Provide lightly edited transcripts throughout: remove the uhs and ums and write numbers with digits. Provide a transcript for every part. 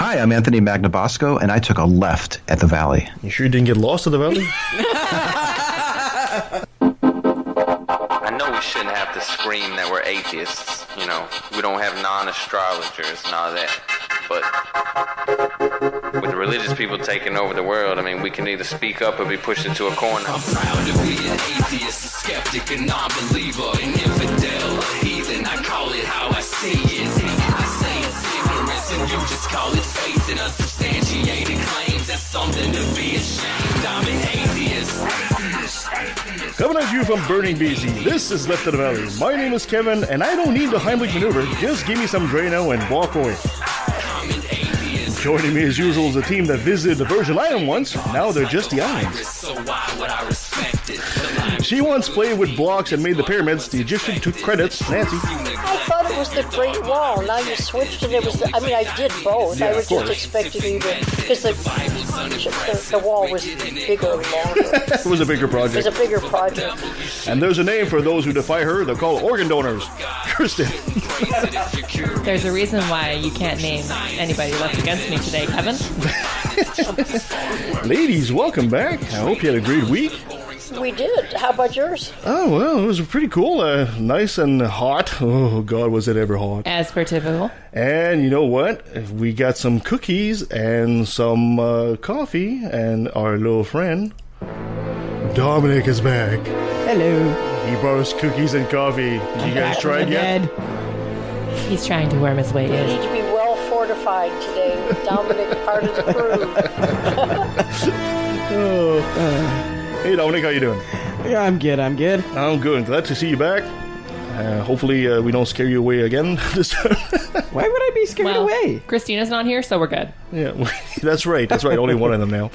Hi, I'm Anthony Magnabosco, and I took a left at the Valley. You sure you didn't get lost at the Valley? I know we shouldn't have to scream that we're atheists. You know, we don't have non-astrologers and all that. But with the religious people taking over the world, I mean, we can either speak up or be pushed into a corner. I'm proud to be an atheist, a skeptic, a non-believer, an infidel, a heathen. I call it how I see it. I say it's ignorance and you just call it faith in unsubstantiated claims. That's something to be ashamed. I'm an atheist. Coming at you from Burning BC, this is Left of the Valley. My name is Kevin, and I don't need the Heimlich maneuver. Just give me some Drano and walk away. Joining me as usual is a team that visited the Virgin Island once. Now they're just the islands. She once played with blocks and made the pyramids. The Egyptian took credits. Nancy. I thought it was the Great Wall. Now you switched it. It was. I did both. Yeah, I was just expecting you to, because the wall was bigger and longer. It was a bigger project. It was a bigger project. And there's a name for those who defy her. They're called organ donors. Kirsten. There's a reason why you can't name anybody left against me today, Kevin. Ladies, welcome back. I hope you had a great week. We did. How about yours? Oh, well, it was pretty cool. Nice and hot. Oh, God, was it ever hot. As per typical. And you know what? We got some cookies and some coffee, and our little friend, Dominic, is back. Hello. He brought us cookies and coffee. Did you guys try it yet? He's trying to worm his way You need in. to be well fortified today with Dominic part of the crew. Hey, Dominic, how you doing? Yeah, I'm good. I'm good. Glad to see you back. Hopefully we don't scare you away again this time. Why would I be scared away? Christina's not here, so we're good. Yeah, that's right. Only one of them now.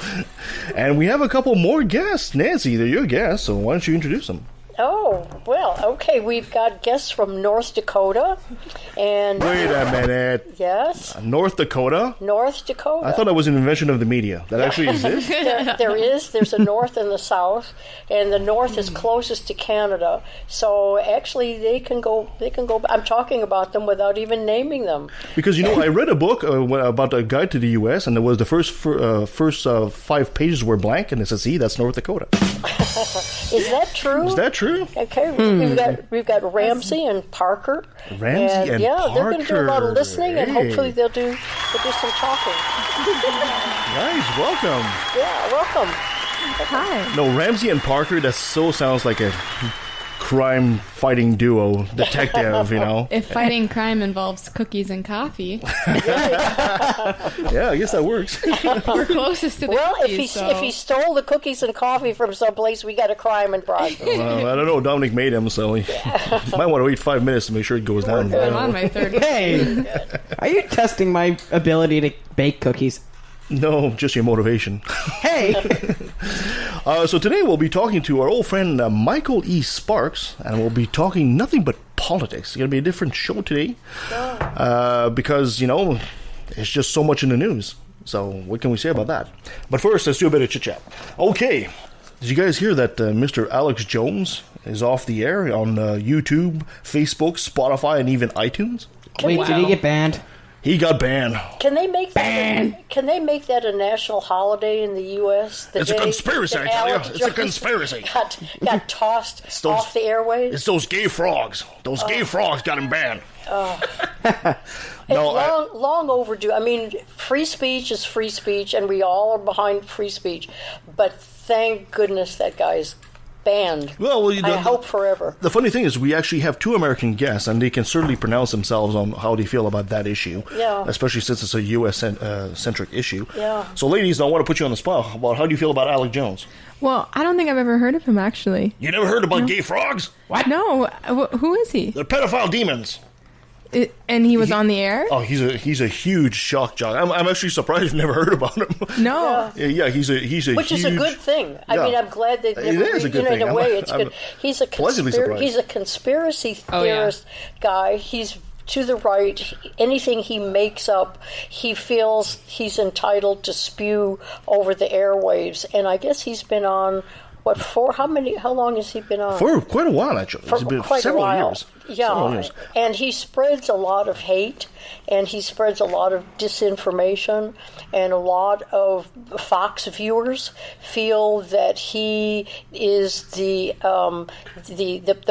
And we have a couple more guests. Nancy, they're your guests, so why don't you introduce them? Oh, well, okay. We've got guests from North Dakota. And Wait a minute. Yes? North Dakota? North Dakota. I thought that was an invention of the media. That actually exists? There is. There's a north and the south, and the north is closest to Canada. So actually, they can go. I'm talking about them without even naming them. Because I read a book about a guide to the U.S. and it was the first 5 pages were blank, and it says, "See, that's North Dakota." Is that true? Okay, we've got Ramsey and Parker. Ramsey and yeah, Parker. they're going to do a lot of listening, and Hey. hopefully they'll do some talking. Nice, welcome. Yeah, welcome. Hi. No, Ramsey and Parker, that so sounds like a crime-fighting duo, detective, If fighting crime involves cookies and coffee, Yeah, I guess that works. we're closest to the Well, cookies. if he stole the cookies and coffee from someplace, we got a crime in progress. Well, I don't know. Dominic made him, so he might want to wait 5 minutes to make sure it goes down. I'm on my third. Hey, are you testing my ability to bake cookies? No, just your motivation. Hey, So today we'll be talking to our old friend Michael E. Sparks, and we'll be talking nothing but politics. It's going to be a different show today because, it's just so much in the news. So what can we say about that? But first, let's do a bit of chit-chat. Okay, did you guys hear that Mr. Alex Jones is off the air on YouTube, Facebook, Spotify, and even iTunes? wait, did he get banned? He got banned. Can they make that a national holiday in the U.S.? It's a conspiracy, I tell you. It's a conspiracy. Got tossed off the airwaves. It's those gay frogs. Those gay frogs got him banned. Long overdue. I mean, free speech is free speech, and we all are behind free speech. But thank goodness that guy's banned. Well, I hope forever. The funny thing is, we actually have 2 American guests, and they can certainly pronounce themselves on how they feel about that issue. Yeah. Especially since it's a U.S.-centric issue. Yeah. So, ladies, I want to put you on the spot. How do you feel about Alex Jones? Well, I don't think I've ever heard of him, actually. You never heard about gay frogs? What? No. Who is he? They're pedophile demons. And he was on the air? Oh, he's a huge shock jock. I'm actually surprised you've never heard about him. No. Yeah, he's a Which huge, is a good thing. I mean, I'm glad that It is a good thing. in a way, it's I'm good. He's a conspiracy theorist guy. He's to the right. Anything he makes up, he feels he's entitled to spew over the airwaves. And I guess he's been on. How long has he been on? For quite a while, actually. For it's been quite several a while. years. Yeah, and he spreads a lot of hate, and he spreads a lot of disinformation, and a lot of Fox viewers feel that he is the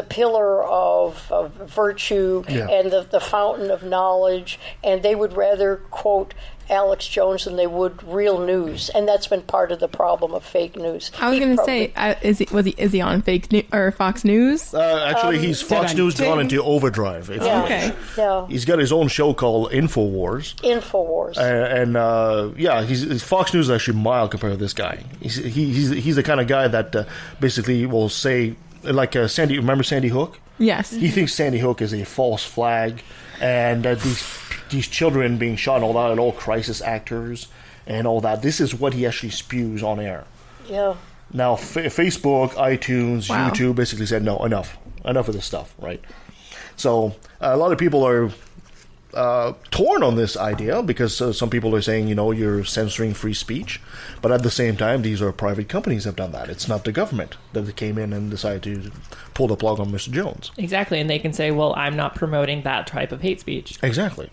pillar of virtue and the fountain of knowledge, and they would rather quote Alex Jones than they would real news, and that's been part of the problem of fake news. I was going to say, is he on fake news or Fox News? Actually, he's Fox News gone into overdrive. He's got his own show called Infowars. He's Fox News is actually mild compared to this guy. He's the kind of guy that basically will say, like Sandy. Remember Sandy Hook? Yes. He thinks Sandy Hook is a false flag, and these children being shot and all that, and all crisis actors and all that. This is what he actually spews on air. Yeah. Now, Facebook, iTunes, YouTube basically said, no, enough of this stuff, right? So a lot of people are torn on this idea because some people are saying, you're censoring free speech. But at the same time, these are private companies that have done that. It's not the government that came in and decided to pull the plug on Mr. Jones. Exactly, and they can say, well, I'm not promoting that type of hate speech. Exactly.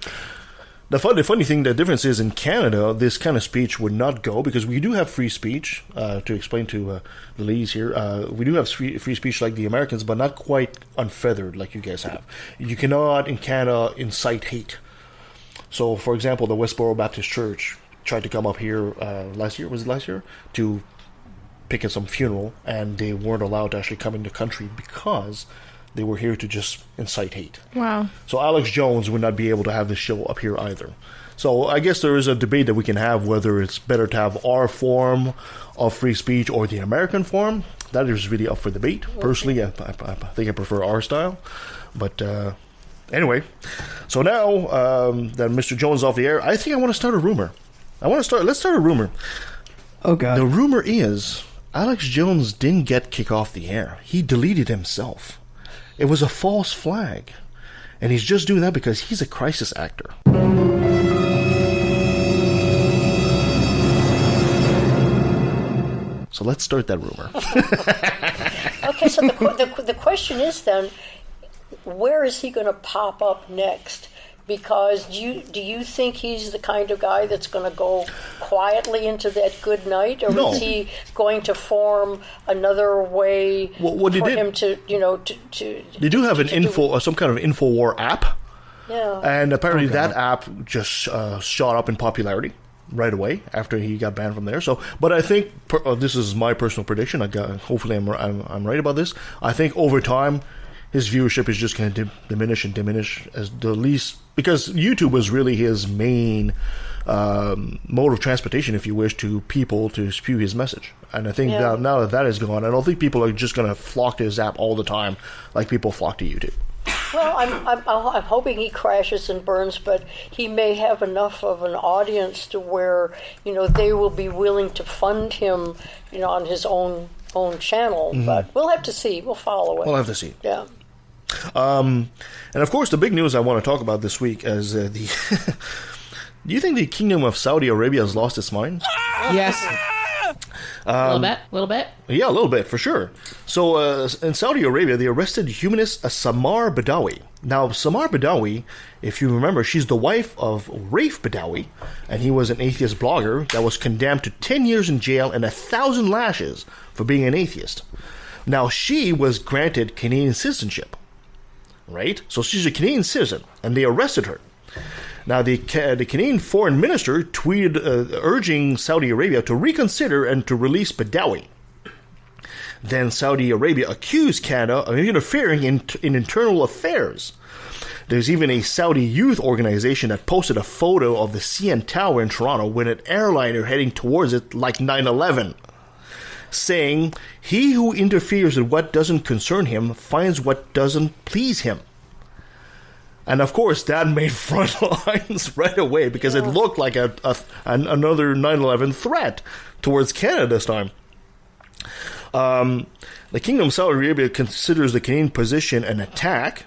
The funny thing, the difference is in Canada, this kind of speech would not go because we do have free speech. To explain to the ladies here, we do have free speech like the Americans, but not quite unfeathered like you guys have. You cannot in Canada incite hate. So, for example, the Westboro Baptist Church tried to come up here last year, to pick at some funeral, and they weren't allowed to actually come into the country because they were here to just incite hate. Wow. So Alex Jones would not be able to have this show up here either. So I guess there is a debate that we can have whether it's better to have our form of free speech or the American form. That is really up for debate. Personally, I think I prefer our style. But anyway, so now that Mr. Jones is off the air, I think I want to start a rumor. Let's start a rumor. Oh, God. The rumor is Alex Jones didn't get kicked off the air. He deleted himself. It was a false flag. And he's just doing that because he's a crisis actor. So let's start that rumor. Okay, so the question is then, where is he going to pop up next? Because do you think he's the kind of guy that's going to go quietly into that good night, or is he going to form another way for him to They do have some kind of InfoWar app. Yeah. And apparently that app just shot up in popularity right away after he got banned from there. So, but I think this is my personal prediction. Hopefully I'm right about this. I think over time, his viewership is just going to diminish as the least, because YouTube was really his main mode of transportation, if you wish, to people to spew his message. And I think now that is gone, I don't think people are just going to flock to his app all the time like people flock to YouTube. Well, I'm hoping he crashes and burns, but he may have enough of an audience to where they will be willing to fund him, on his own channel. Mm-hmm. But we'll have to see. We'll follow it. We'll have to see. Yeah. And of course, the big news I want to talk about this week is do you think the Kingdom of Saudi Arabia has lost its mind? Yes. A little bit? Yeah, a little bit, for sure. So, in Saudi Arabia, they arrested humanist Samar Badawi. Now, Samar Badawi, if you remember, she's the wife of Raif Badawi, and he was an atheist blogger that was condemned to 10 years in jail and 1,000 lashes for being an atheist. Now, she was granted Canadian citizenship, right? So she's a Canadian citizen, and they arrested her. Now, the Canadian foreign minister tweeted urging Saudi Arabia to reconsider and to release Badawi. Then Saudi Arabia accused Canada of interfering in internal affairs. There's even a Saudi youth organization that posted a photo of the CN Tower in Toronto with an airliner heading towards it like 9/11, saying, "He who interferes with what doesn't concern him finds what doesn't please him." And of course, that made front lines right away because it looked like another 9/11 threat towards Canada this time. The Kingdom of Saudi Arabia considers the Canadian position an attack.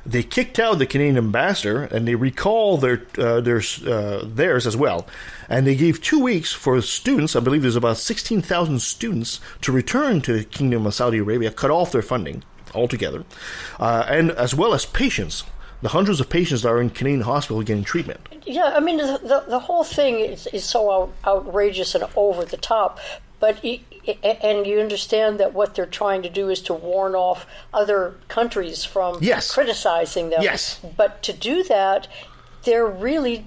They kicked out the Canadian ambassador and they recalled theirs as well. And they gave 2 weeks for students, I believe there's about 16,000 students, to return to the Kingdom of Saudi Arabia, cut off their funding altogether, and as well as patients. The hundreds of patients that are in Canadian hospitals getting treatment. Yeah, I mean, the whole thing is so outrageous and over the top. But and you understand that what they're trying to do is to warn off other countries from criticizing them. Yes. But to do that, they're really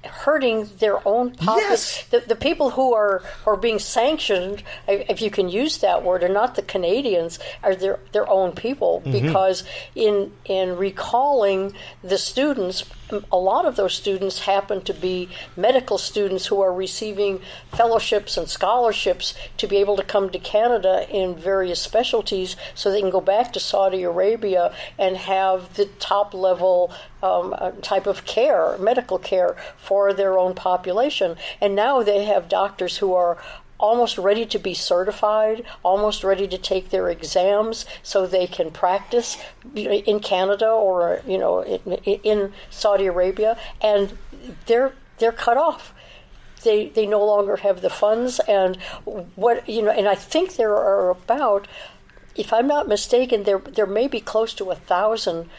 hurting their own pockets. Yes. The people who are being sanctioned, if you can use that word, are not the Canadians, are their own people. Because in recalling the students, a lot of those students happen to be medical students who are receiving fellowships and scholarships to be able to come to Canada in various specialties so they can go back to Saudi Arabia and have the top level type of care, medical care for their own population. And now they have doctors who are almost ready to be certified, almost ready to take their exams so they can practice in Canada or in Saudi Arabia, and they're cut off. They no longer have the funds, and and I think there are about, if I'm not mistaken, there may be close to 1,000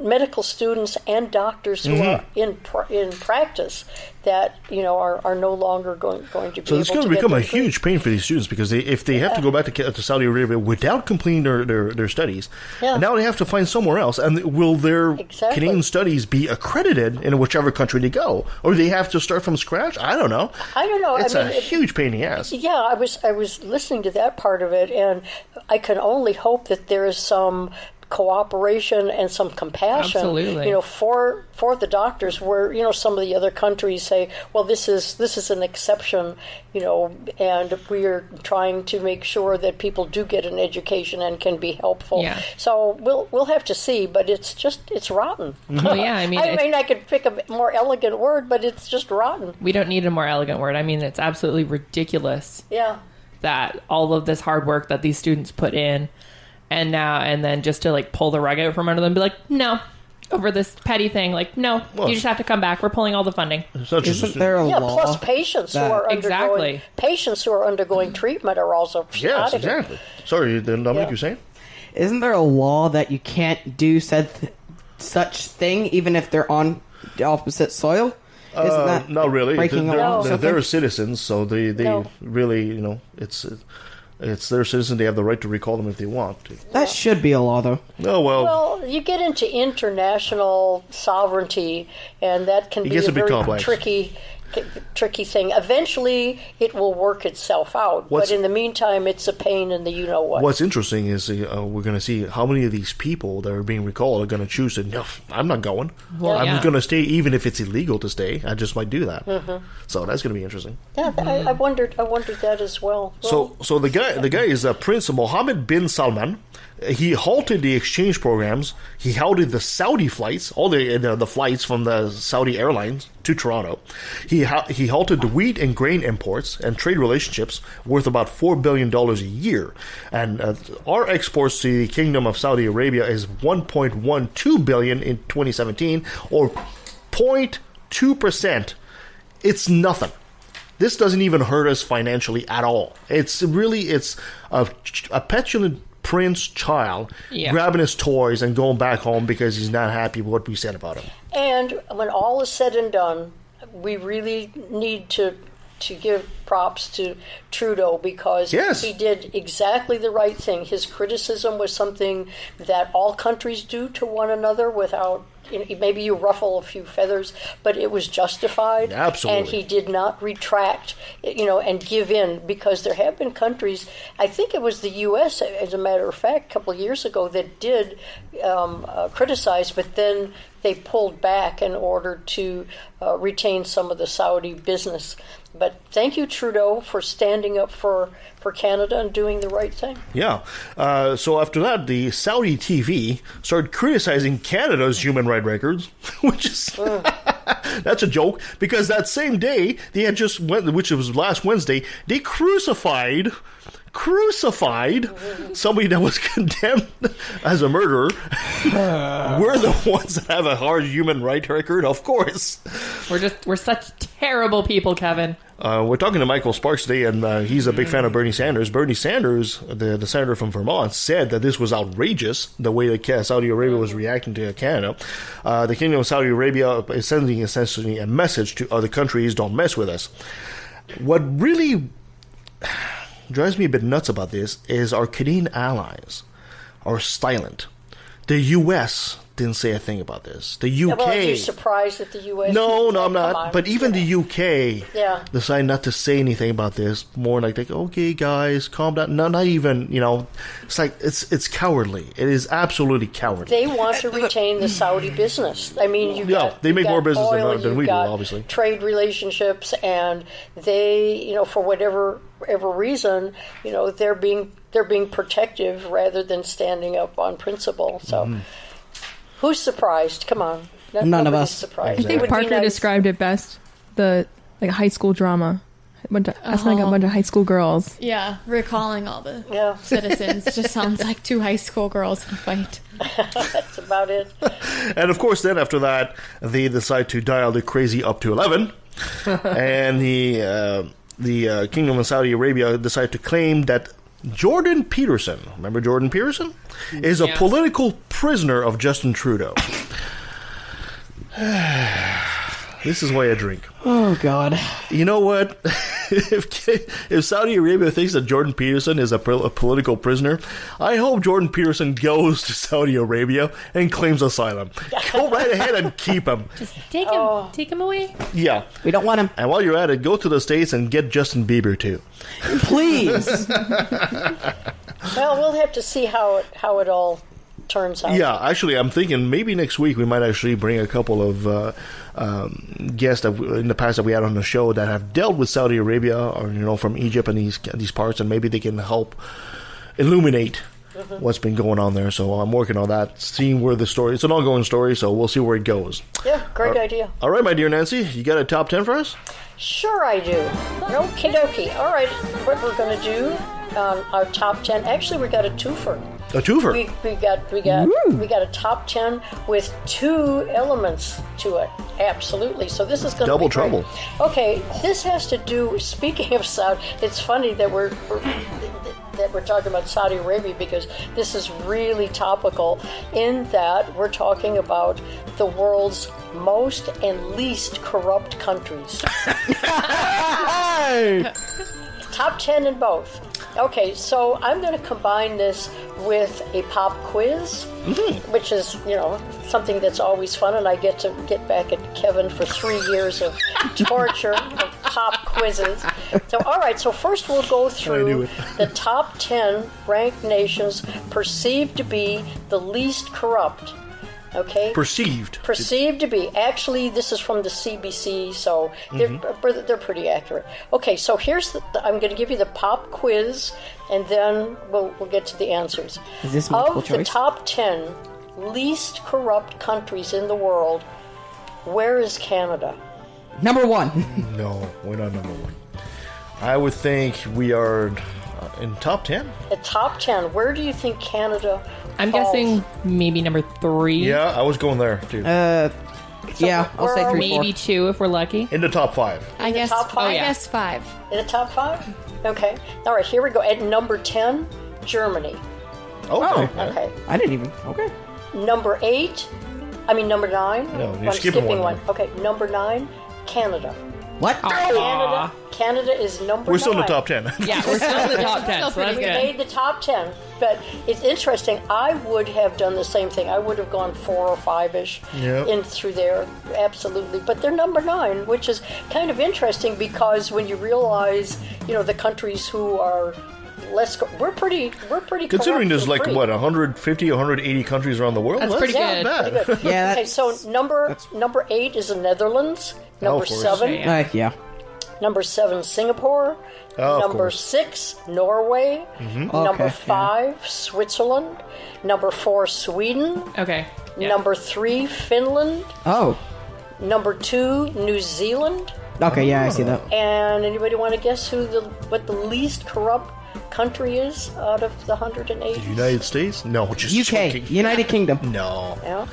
medical students and doctors who are in practice that are no longer going to be able to. So it's going to become a huge pain for these students because if they have to go back to Saudi Arabia without completing their studies, and now they have to find somewhere else. And will their Canadian studies be accredited in whichever country they go, or do they have to start from scratch? I don't know. It's a huge pain in the ass. Yeah, I was listening to that part of it, and I can only hope that there is some cooperation and some compassion, for the doctors, where some of the other countries say, well, this is an exception, and we are trying to make sure that people do get an education and can be helpful. Yeah. So we'll have to see, but it's rotten. Well, yeah, I mean, I could pick a more elegant word, but it's just rotten. We don't need a more elegant word. I mean, it's absolutely ridiculous. Yeah. That all of this hard work that these students put in. And then just to pull the rug out from under them and be like, no, over this petty thing, no, you just have to come back. We're pulling all the funding. Isn't there a law? Plus patients who are undergoing treatment are also yes, exactly. Sorry, Dominic, you're saying? Isn't there a law that you can't do such thing even if they're on the opposite soil? Isn't that not really. Breaking a law? They're citizens, so they really it's their citizen. They have the right to recall them if they want to. That should be a law, though. Oh, well, you get into international sovereignty, and that can be a very tricky thing. Eventually, it will work itself out. But in the meantime, it's a pain in the you-know-what. What's interesting is we're going to see how many of these people that are being recalled are going to choose to, no, I'm not going. Well, I'm going to stay even if it's illegal to stay. I just might do that. So that's going to be interesting. Yeah, I wondered that as well. So the guy is Prince Mohammed bin Salman. He halted the exchange programs. He halted the Saudi flights, all the flights from the Saudi airlines to Toronto. He halted the wheat and grain imports and trade relationships worth about $4 billion a year. And our exports to the Kingdom of Saudi Arabia is $1.12 billion in 2017, or 0.2%. It's nothing. This doesn't even hurt us financially at all. It's a petulant prince child grabbing his toys and going back home because he's not happy with what we said about him. And when all is said and done, we really need to give props to Trudeau because he did exactly the right thing. His criticism was something that all countries do to one another without, maybe you ruffle a few feathers, but it was justified. Absolutely. And he did not retract, and give in, because there have been countries, I think it was the U.S., as a matter of fact, a couple of years ago, that did criticize, but then they pulled back in order to retain some of the Saudi business. But thank you, Trudeau, for standing up for Canada and doing the right thing. Yeah. So after that, the Saudi TV started criticizing Canada's human rights records, which is that's a joke, because that same day they had which was last Wednesday, they crucified somebody that was condemned as a murderer. We're the ones that have a hard human rights record, of course. We're such terrible people, Kevin. We're talking to Michael Sparks today, and he's a big fan of Bernie Sanders. Bernie Sanders, the senator from Vermont, said that this was outrageous, the way that Saudi Arabia was reacting to Canada. The Kingdom of Saudi Arabia is sending essentially a message to other countries, don't mess with us. What really drives me a bit nuts about this is our Canadian allies are silent. The U.S. didn't say a thing about this. The UK... Well, are you surprised that the U.S. No, I'm not. But even the UK yeah. decided not to say anything about this. More like, okay, guys, calm down. Not even, it's like, it's cowardly. It is absolutely cowardly. They want to retain the Saudi business. I mean, they make more business oil, than we do, obviously. Trade relationships, and they, for whatever reason, they're being protective rather than standing up on principle. So, who's surprised? Come on, none of us. Surprised. I think Parker described it best. The high school drama. I got a bunch of high school girls. Yeah, recalling all the citizens just sounds like two high school girls in a fight. That's about it. And of course, then after that, they decide to dial the crazy up to 11, and the Kingdom of Saudi Arabia decided to claim that Jordan Peterson, remember Jordan Peterson, is a political prisoner of Justin Trudeau. This is why I drink. Oh, God. You know what? If Saudi Arabia thinks that Jordan Peterson is a political prisoner, I hope Jordan Peterson goes to Saudi Arabia and claims asylum. Go right ahead and keep him. Just take him. Take him away. Yeah. We don't want him. And while you're at it, go to the States and get Justin Bieber, too. Please. Well, we'll have to see how it all turns out. Yeah, actually, I'm thinking maybe next week we might actually bring a couple of guests that in the past that we had on the show that have dealt with Saudi Arabia or from Egypt and these parts, and maybe they can help illuminate what's been going on there. So I'm working on that, seeing where the story. It's an ongoing story, so we'll see where it goes. Yeah, great idea. All right, my dear Nancy, you got a top 10 for us? Sure, I do. Okie dokie. All right, what we're going to do. Our top 10. Actually, we got a twofer. A twofer. We got a top 10 with two elements to it. Absolutely. So this is going to be double trouble. Okay, this has to do. Speaking of Saudi, it's funny that we're talking about Saudi Arabia because this is really topical. In that we're talking about the world's most and least corrupt countries. Top 10 in both. Okay, so I'm going to combine this with a pop quiz, which is, something that's always fun, and I get to get back at Kevin for 3 years of torture of pop quizzes. So, all right, so first we'll go through the top 10 ranked nations perceived to be the least corrupt. Okay. Perceived to be. Actually, this is from the CBC, so they're pretty accurate. Okay, so here's I'm going to give you the pop quiz, and then we'll get to the answers. Is this multiple choice? Of the top 10 least corrupt countries in the world, where is Canada? Number 1. No, we're not number 1. I would think we are in top 10. The top 10. Where do you think Canada I'm falls? guessing maybe number 3. Yeah, I was going there, too. Yeah, I'll say 3, maybe 2 if we're lucky. In the top 5. I guess top 5? I guess 5. In the top 5? Okay. All right, here we go. At number 10, Germany. Okay. I didn't even. Okay. Number 9. No, you're skipping one. Okay, number 9, Canada. What? Canada is number 9. We're still in the top 10. Yeah, we're still in the top 10, so that's We good. made the top 10, but it's interesting. I would have done the same thing. I would have gone 4 or 5-ish in through there, absolutely. But they're number 9, which is kind of interesting because when you realize, the countries who are less, we're pretty. Considering there's corrupt and free. 150, 180 countries around the world, That's pretty not good. bad. Pretty good. Yeah. Okay, so number 8 is the Netherlands. Number of course. 7. Yeah. Number 7, Singapore. Of Number course. 6, Norway. Number Okay, 5, Switzerland. Number 4, Sweden. Okay. Yeah. Number 3, Finland. Oh. Number 2, New Zealand. Okay, yeah, I see that. And anybody want to guess what the least corrupt country is out of the 108? United States? No, just UK, joking. United Kingdom. No. Yeah.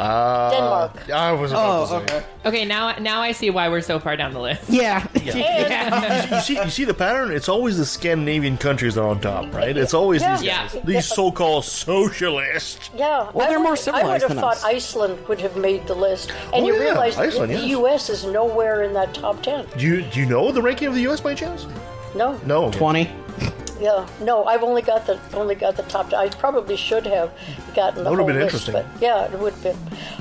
Denmark. I was about to say. Okay, now I see why we're so far down the list. Yeah. You see the pattern? It's always the Scandinavian countries that are on top, right? It's always these so-called socialists. Yeah. Well, they're more civilized than us. I would have thought Iceland would have made the list. And you realize Iceland, the U.S. is nowhere in that top 10. Do you know the ranking of the U.S. by chance? No. 20. Yeah, no, I've only got the top 10. I probably should have gotten the whole list. Interesting. But yeah, it would have been.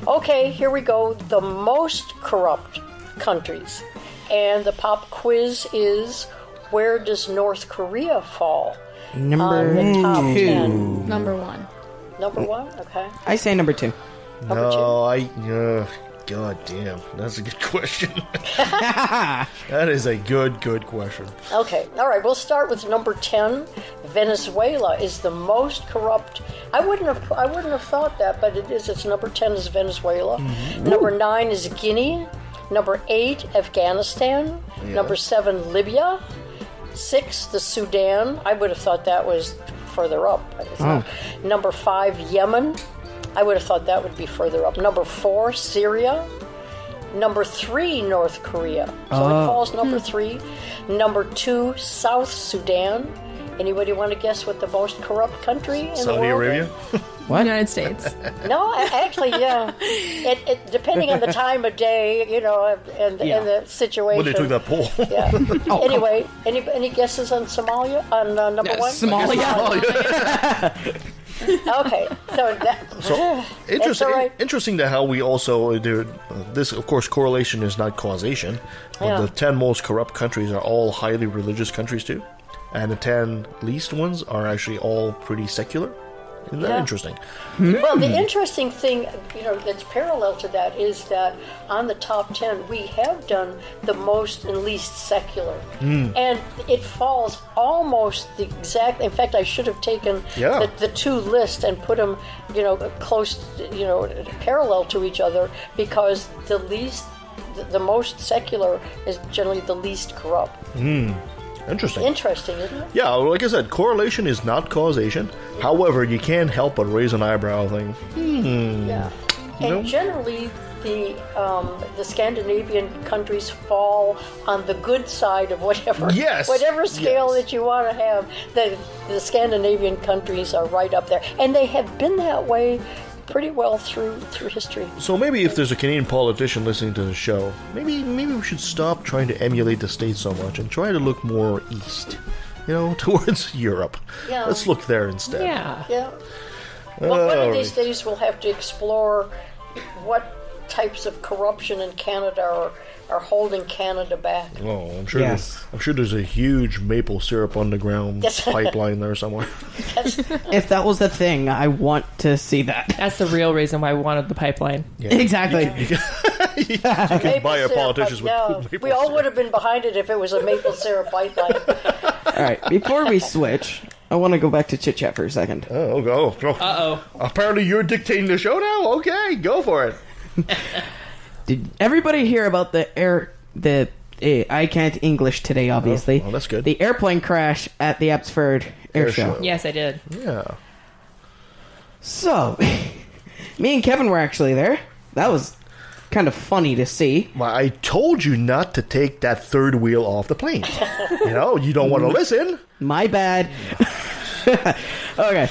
Okay, here we go. The most corrupt countries. And the pop quiz is, where does North Korea fall? Number on the top 2. 10? Number 1. Number 1? Okay. I say number 2. God damn, that's a good question. That is a good question. Okay, all right, we'll start with number 10. Venezuela is the most corrupt. I wouldn't have thought that, but it is. It's number 10 is Venezuela. Mm-hmm. Number 9 is Guinea. Number 8, Afghanistan. Yeah. Number 7, Libya. 6, the Sudan. I would have thought that was further up. But it's not. Number 5, Yemen. I would have thought that would be further up. Number 4, Syria. Number 3, North Korea. So it falls number 3. Number 2, South Sudan. Anybody want to guess what the most corrupt country in the world Saudi Arabia? What? United States. No, actually, yeah. It depending on the time of day, and the situation. When they took that poll. Yeah. Anyway, any guesses on Somalia? On number 1? Somalia. Okay, so interesting to how we also do this. Of course, correlation is not causation. But the 10 most corrupt countries are all highly religious countries too, and the 10 least ones are actually all pretty secular. Isn't that interesting? Well, the interesting thing, that's parallel to that is that on the top 10, we have done the most and least secular. And it falls almost the exact... In fact, I should have taken the two lists and put them, close, parallel to each other, because the most secular is generally the least corrupt. Interesting, isn't it? Yeah, like I said, correlation is not causation. However, you can't help but raise an eyebrow thing. Yeah. And generally, the Scandinavian countries fall on the good side of whatever scale that you want to have. The Scandinavian countries are right up there, and they have been that way pretty well through history. So maybe if there's a Canadian politician listening to the show, maybe we should stop trying to emulate the States so much and try to look more east, towards Europe. Yeah. Let's look there instead. Yeah. Well, one of these days we'll have to explore what types of corruption in Canada are holding Canada back. Oh, I'm sure. I'm sure there's a huge maple syrup underground pipeline there somewhere. If that was a thing, I want to see that. That's the real reason why we wanted the pipeline. Yeah. Exactly. You can buy our politicians with maple syrup. We all would have been behind it if it was a maple syrup pipeline. All right, before we switch, I want to go back to Chit Chat for a second. Oh, go. Uh-oh. Apparently you're dictating the show now? Okay, go for it. Did everybody hear about I can't English today, obviously. Oh, that's good. The airplane crash at the Abbotsford Air Show. Yes, I did. Yeah. So, me and Kevin were actually there. That was kind of funny to see. Well, I told you not to take that third wheel off the plane. You don't want to listen. My bad. Okay.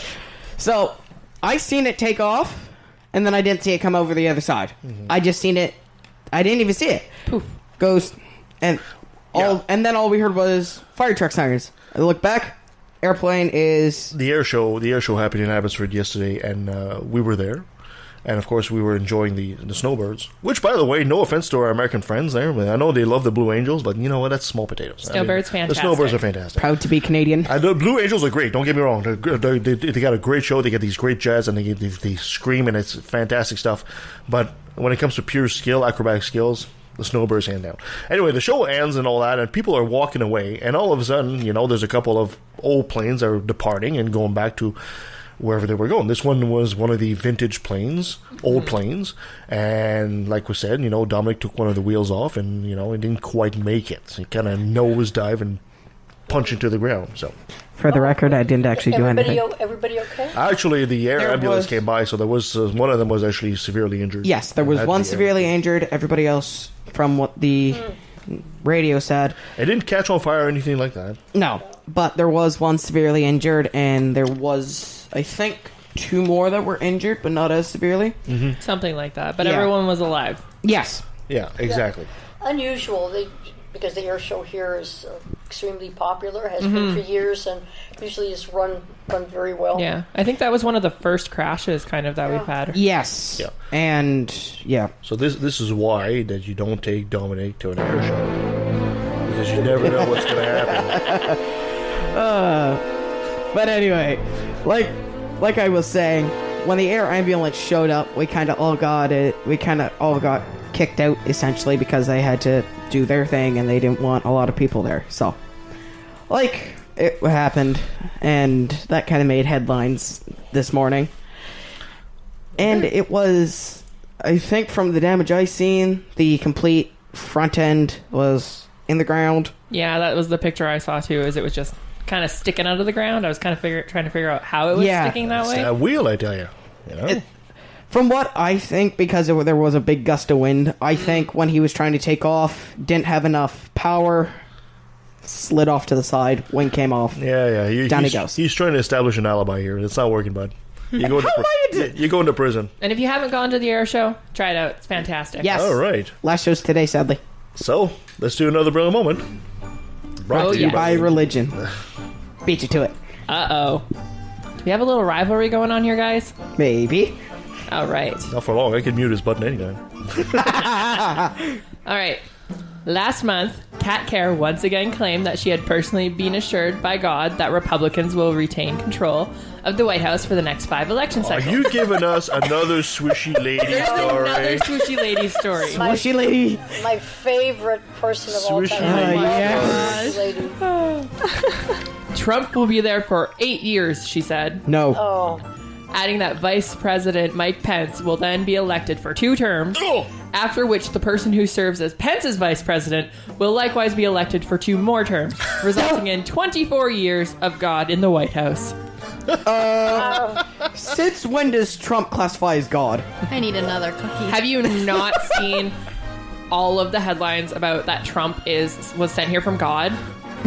So, I seen it take off, and then I didn't see it come over the other side. Mm-hmm. I just seen it. I didn't even see it. Poof. Goes, and then all we heard was fire truck sirens. I look back. Airplane is... The air show happened in Abbotsford yesterday, and we were there. And, of course, we were enjoying the snowbirds. Which, by the way, no offense to our American friends there. I know they love the Blue Angels, but you know what? That's small potatoes. Snowbirds, fantastic. The snowbirds are fantastic. Proud to be Canadian. The Blue Angels are great. Don't get me wrong. They got a great show. They get these great jazz, and they scream, and it's fantastic stuff. But when it comes to pure skill, acrobatic skills... The snowbirds hand down. Anyway, the show ends and all that, and people are walking away, and all of a sudden, there's a couple of old planes that are departing and going back to wherever they were going. This one was one of the vintage planes, old planes, and like we said, Dominic took one of the wheels off, and it didn't quite make it. So he kind of nosedived and punch into the ground. So, for the record, I didn't actually do anything. Everybody okay? Actually, the air ambulance came by, so there was one of them was actually severely injured. Yes, there was one severely injured. Everybody else, from what the radio said, it didn't catch on fire or anything like that. No, but there was one severely injured, and there was, I think, 2 more that were injured, but not as severely. Mm-hmm. Something like that. But everyone was alive. Yes. Yeah, exactly. Yeah. Unusual, because the air show here is extremely popular, has been for years, and usually is run very well. Yeah, I think that was one of the first crashes kind of that we've had. Yes. Yeah. And, So this is why that you don't take Dominic to an air show. Because you never know what's going to happen. But anyway, like I was saying, when the air ambulance showed up, we kind of all got kicked out, essentially, because they had to do their thing and they didn't want a lot of people there. So, it happened, and that kind of made headlines this morning. And it was, I think, from the damage I seen, the complete front end was in the ground. Yeah, that was the picture I saw too. Is it was just kind of sticking out of the ground. I was kind of trying to figure out how it was sticking that way. It's that wheel, I tell you. From what I think, because there was a big gust of wind, I think when he was trying to take off, didn't have enough power, slid off to the side, wing came off. Yeah. Down he goes. He's trying to establish an alibi here. It's not working, bud. You're going to prison. And if you haven't gone to the air show, try it out. It's fantastic. Yes. All right. Last show's today, sadly. So, let's do another brilliant moment. Brought to you by religion. Beat you to it. Uh-oh. Do we have a little rivalry going on here, guys? Maybe. All right. Not for long. I can mute his button anytime. All right. Last month, Kat Kerr once again claimed that she had personally been assured by God that Republicans will retain control of the White House for the next 5 election cycles. Are you giving us another swishy lady story? Another swishy lady story. Swishy lady. My favorite person of all time. Yes. Lady. Trump will be there for 8 years, she said. No. Oh. Adding that Vice President Mike Pence will then be elected for 2 terms, after which the person who serves as Pence's vice president will likewise be elected for 2 more terms, resulting in 24 years of God in the White House. Since when does Trump classify as God? I need another cookie. Have you not seen all of the headlines about that Trump was sent here from God?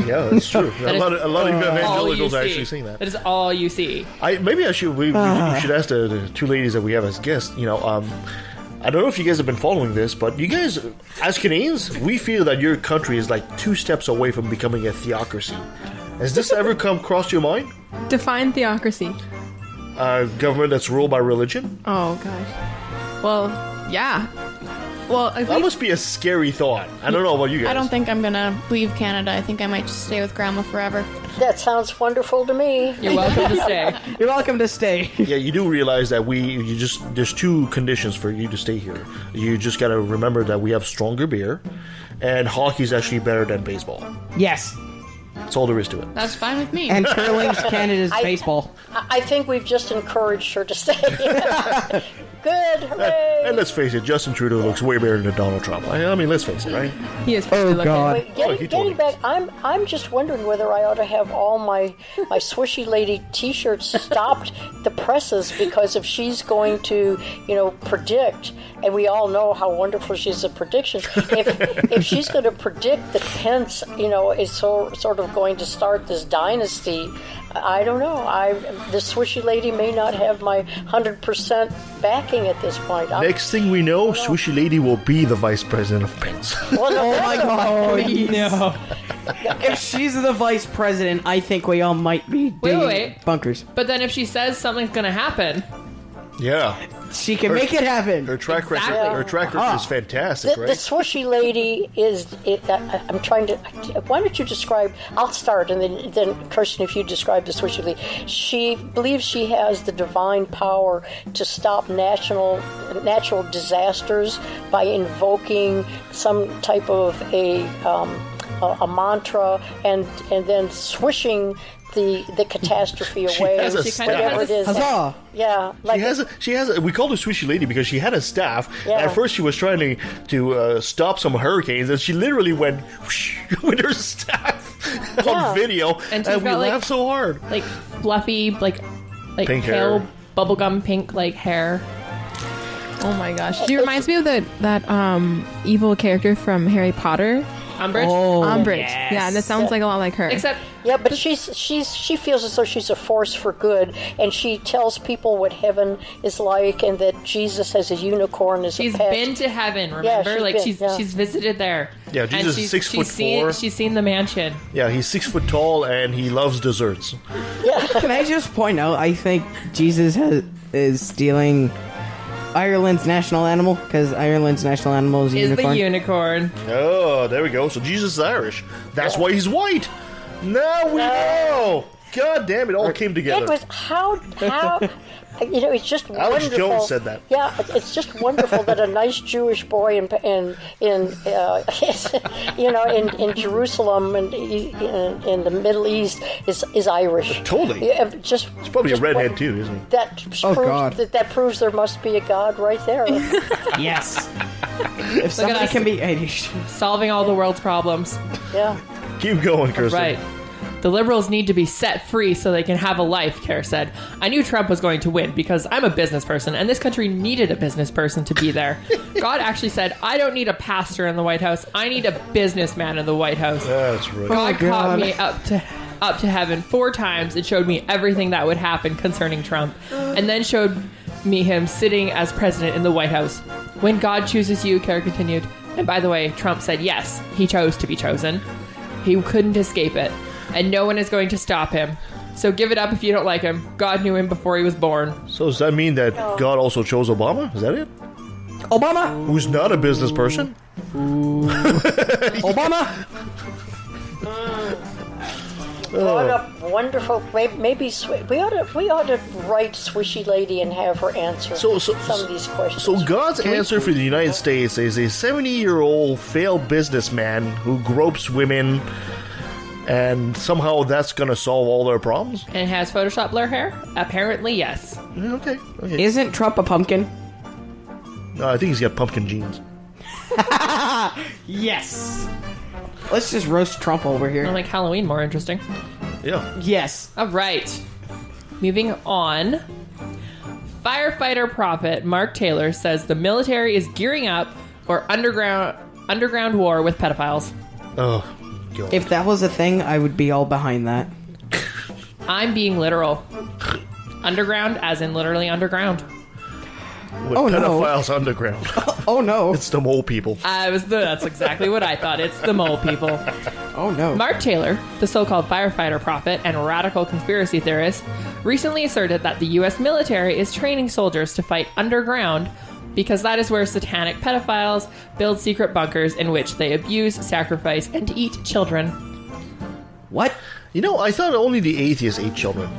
Yeah, that's true. a lot of evangelicals are see. actually saying that. That is all you see. Maybe I should. We should ask the 2 ladies that we have as guests. I don't know if you guys have been following this, but you guys, as Canadians, we feel that your country is like 2 steps away from becoming a theocracy. Has this ever come across your mind? Define theocracy. Government that's ruled by religion? Oh, gosh. Well, yeah. Well, that must be a scary thought. I don't know about you guys. I don't think I'm gonna leave Canada. I think I might just stay with Grandma forever. That sounds wonderful to me. You're welcome to stay. You're welcome to stay. Yeah, you do realize that there's 2 conditions for you to stay here. You just gotta remember that we have stronger beer, and hockey's actually better than baseball. Yes. That's all there is to it. That's fine with me. And curling's Canada's baseball. I think we've just encouraged her to stay. Good, hooray! And let's face it, Justin Trudeau looks way better than Donald Trump. I mean, let's face it, right? He is. Oh, God. Wait, getting back, I'm just wondering whether I ought to have all my swishy lady T-shirts stopped the presses, because if she's going to, predict, and we all know how wonderful she is at prediction, if she's going to predict that Pence, is sort of going to start this dynasty, I don't know. The swishy lady may not have my 100% backing at this point. Next thing we know, swishy lady will be the vice president of Pence. Well, oh my God! No. If she's the vice president, I think we all might be wait. bunkers. But then if she says something's going to happen... Yeah. She can make it happen. Her track record is fantastic, right? The swishy lady is... I'm trying to... Why don't you describe... I'll start, and then Kirsten, if you describe the swishy lady. She believes she has the divine power to stop natural disasters by invoking some type of a mantra and then swishing the catastrophe away. She has a staff. Whatever it is. Huzzah! Yeah. She has a, we called her Swishy Lady because she had a staff. Yeah. At first she was trying to stop some hurricanes, and she literally went whoosh, with her staff on video, and we laugh so hard. Like fluffy, like pink pale hair. bubblegum pink like hair. Oh my gosh. She reminds me of that evil character from Harry Potter. Umbridge? Oh, Umbridge. Yes. Yeah, that sounds like a lot like her. Except... Yeah, but she feels as though she's a force for good, and she tells people what heaven is like, and that Jesus has a unicorn as a pet. She's been to heaven, remember? Yeah, she's visited there. Yeah, Jesus is 6'4". She's seen the mansion. Yeah, he's 6 foot tall, and he loves desserts. Yeah. Can I just point out, I think Jesus is stealing Ireland's national animal, because Ireland's national animal is a unicorn. The unicorn. Oh, there we go. So Jesus is Irish. That's why he's white. Now we know. God damn, it all came together. It was how it's just Alex wonderful. Jones said that. Yeah, it's just wonderful that a nice Jewish boy in Jerusalem and in the Middle East is Irish. Totally. Yeah, He's probably a redhead too, isn't he? That proves there must be a God right there. Yes. If somebody can be Irish, solving all the world's problems. Yeah. Keep going, Kirsten. Right. The liberals need to be set free so they can have a life, Kerr said. I knew Trump was going to win because I'm a business person, and this country needed a business person to be there. God actually said, I don't need a pastor in the White House. I need a businessman in the White House. That's right. God caught me up to heaven 4 times. It showed me everything that would happen concerning Trump, and then showed me him sitting as president in the White House. When God chooses you, Kerr continued, and by the way, Trump said yes, he chose to be chosen. He couldn't escape it. And no one is going to stop him. So give it up if you don't like him. God knew him before he was born. So does that mean that God also chose Obama? Is that it? Obama, who's not a business person? Obama. What a wonderful. Maybe we ought to write Swishy Lady and have her answer some of these questions. So God's answer for the United States is a 70-year-old failed businessman who gropes women. And somehow that's going to solve all their problems? And has Photoshop blur hair? Apparently, yes. Okay. Isn't Trump a pumpkin? No, I think he's got pumpkin genes. Yes. Let's just roast Trump over here. I make Halloween more interesting. Yeah. Yes. All right. Moving on. Firefighter prophet Mark Taylor says the military is gearing up for underground war with pedophiles. Oh. God. If that was a thing, I would be all behind that. I'm being literal. Underground, as in literally underground. With pedophiles underground. Oh no. It's the mole people. That's exactly what I thought. It's the mole people. Oh no. Mark Taylor, the so-called firefighter prophet and radical conspiracy theorist, recently asserted that the U.S. military is training soldiers to fight underground because that is where satanic pedophiles build secret bunkers in which they abuse, sacrifice, and eat children. What? You know, I thought only the atheists ate children.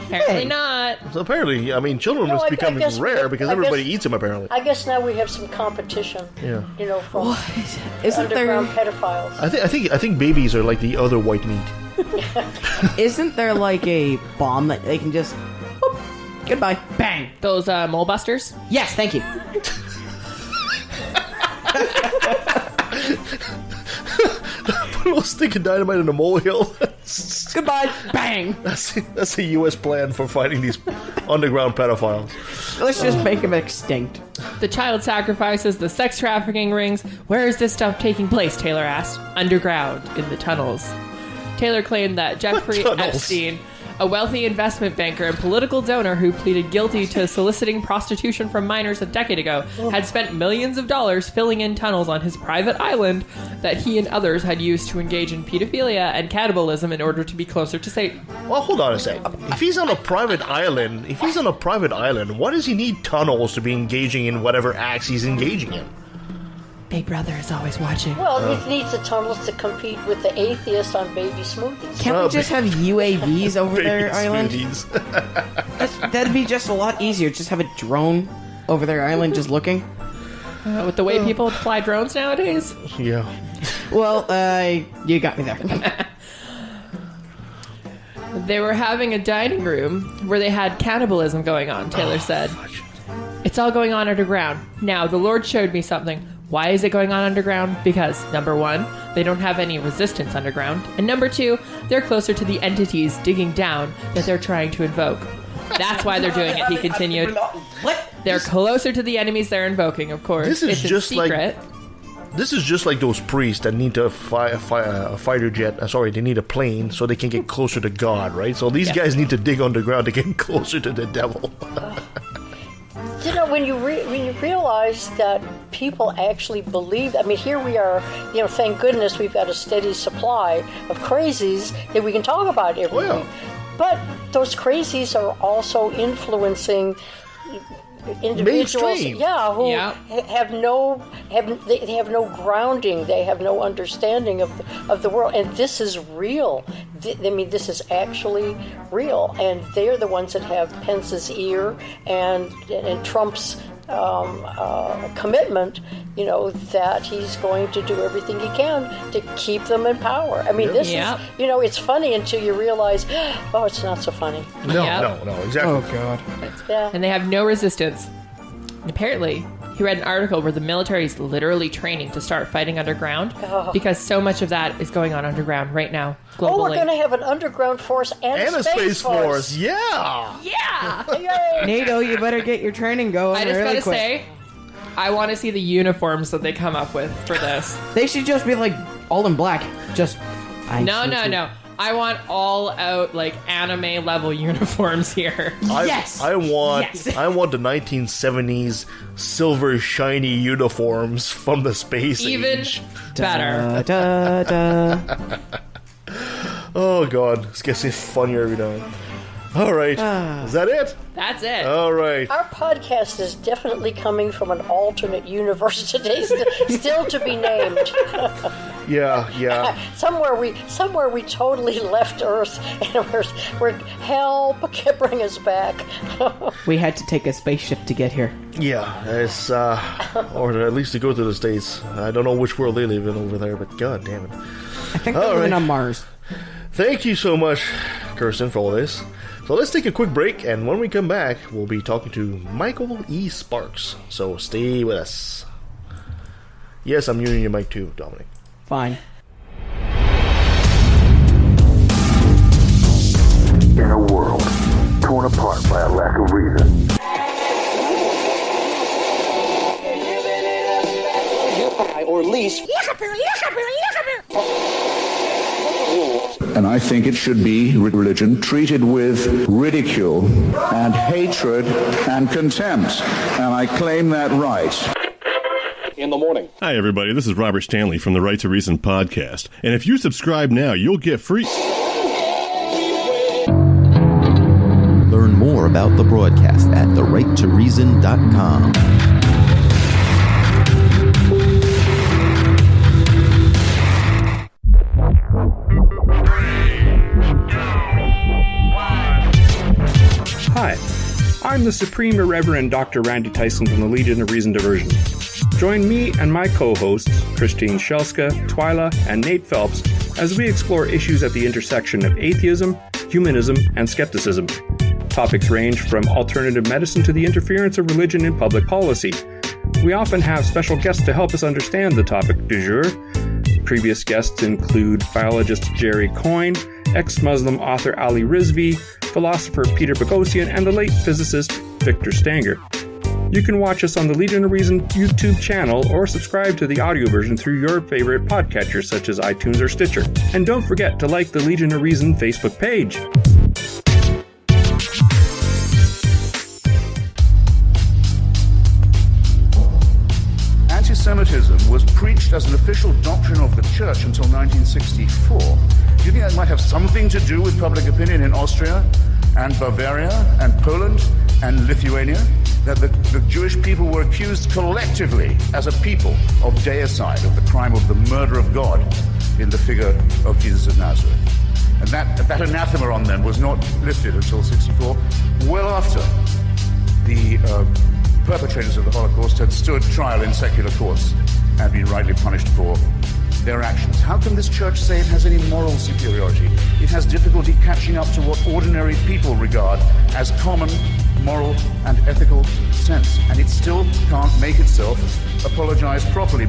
Apparently not. So apparently, I mean, children must become rare because everybody eats them, apparently. I guess now we have some competition. Yeah. You know, from Isn't underground pedophiles. I think babies are like the other white meat. Isn't there like a bomb that they can just... Whoop, goodbye. Bang. Those mole busters? Yes, thank you. Put a little stick of dynamite in a molehill. Goodbye. Bang. That's the U.S. plan for fighting these underground pedophiles. Let's just make them extinct. The child sacrifices, the sex trafficking rings. Where is this stuff taking place? Taylor asked. Underground, in the tunnels. Taylor claimed that Jeffrey Epstein, a wealthy investment banker and political donor who pleaded guilty to soliciting prostitution from minors a decade ago, had spent millions of dollars filling in tunnels on his private island that he and others had used to engage in pedophilia and cannibalism in order to be closer to Satan. Well, hold on a sec. If he's on a private island, why does he need tunnels to be engaging in whatever acts he's engaging in? Big Brother is always watching. Well, he needs the tunnels to compete with the atheists on baby smoothies. Can't we just have UAVs over their island? That'd be just a lot easier. Just have a drone over their island just looking. With the way people fly drones nowadays? Yeah. Well, you got me there. They were having a dining room where they had cannibalism going on, Taylor said. It's all going on underground. Now, the Lord showed me something. Why is it going on underground? Because, number one, they don't have any resistance underground. And number two, they're closer to the entities digging down that they're trying to invoke. That's why they're doing it, he continued. What? They're closer to the enemies they're invoking, of course. This is it's just a secret. This is just like those priests that need to fly a fighter jet. They need a plane so they can get closer to God, right? So these guys need to dig underground to get closer to the devil. You know, when you realize that people actually believe, I mean, here we are, you know, thank goodness we've got a steady supply of crazies that we can talk about every week. But those crazies are also influencing individuals, mainstream. who have no grounding, they have no understanding of the world, and this is real. I mean, this is actually real, and they're the ones that have Pence's ear and Trump's commitment, you know, that he's going to do everything he can to keep them in power. I mean, this is, you know, it's funny until you realize, oh, it's not so funny. No, exactly. Oh, God. Yeah. And they have no resistance. Apparently, he read an article where the military is literally training to start fighting underground because so much of that is going on underground right now, globally. Oh, we're going to have an underground force and a space force. Yeah. Yeah. NATO, you better get your training going. I just really gotta quick. say, I want to see the uniforms that they come up with for this. They should just be like all in black. Just No. I want all out like anime level uniforms here. I want the 1970s silver shiny uniforms from the space Even age. better. Da, da, da. Oh God, it's getting funnier every time. All right, is that it? That's it. All right. Our podcast is definitely coming from an alternate universe today, still to be named. Yeah. Somewhere we totally left Earth, and we're help, bring us back. We had to take a spaceship to get here. Yeah, it's or at least to go to the States. I don't know which world they live in over there, but God damn it. I think they're living on Mars. Thank you so much, Kirsten, for all this. So let's take a quick break, and when we come back, we'll be talking to Michael E. Sparks. So stay with us. Yes, I'm using your mic too, Dominic. Fine. In a world torn apart by a lack of reason, or lease. and I think it should be religion treated with ridicule and hatred and contempt, and I claim that right. In the morning. Hi, everybody. This is Robert Stanley from the Right to Reason podcast. And if you subscribe now, you'll get free. Learn more about the broadcast at therighttoreason.com. Hi, I'm the Supreme Irreverend Dr. Randy Tyson from the Legion of Reason Diversion. Join me and my co-hosts, Christine Shelska, Twyla, and Nate Phelps, as we explore issues at the intersection of atheism, humanism, and skepticism. Topics range from alternative medicine to the interference of religion in public policy. We often have special guests to help us understand the topic du jour. Previous guests include biologist Jerry Coyne, ex-Muslim author Ali Rizvi, philosopher Peter Boghossian, and the late physicist Victor Stanger. You can watch us on the Legion of Reason YouTube channel or subscribe to the audio version through your favorite podcatchers such as iTunes or Stitcher. And don't forget to like the Legion of Reason Facebook page. Anti-Semitism was preached as an official doctrine of the church until 1964. Do you think that might have something to do with public opinion in Austria and Bavaria and Poland and Lithuania? That the Jewish people were accused collectively as a people of deicide, of the crime of the murder of God in the figure of Jesus of Nazareth. And that anathema on them was not lifted until 64, well after the perpetrators of the Holocaust had stood trial in secular courts and been rightly punished for their actions. How can this church say it has any moral superiority? It has difficulty catching up to what ordinary people regard as common moral and ethical sense. And it still can't make itself apologize properly.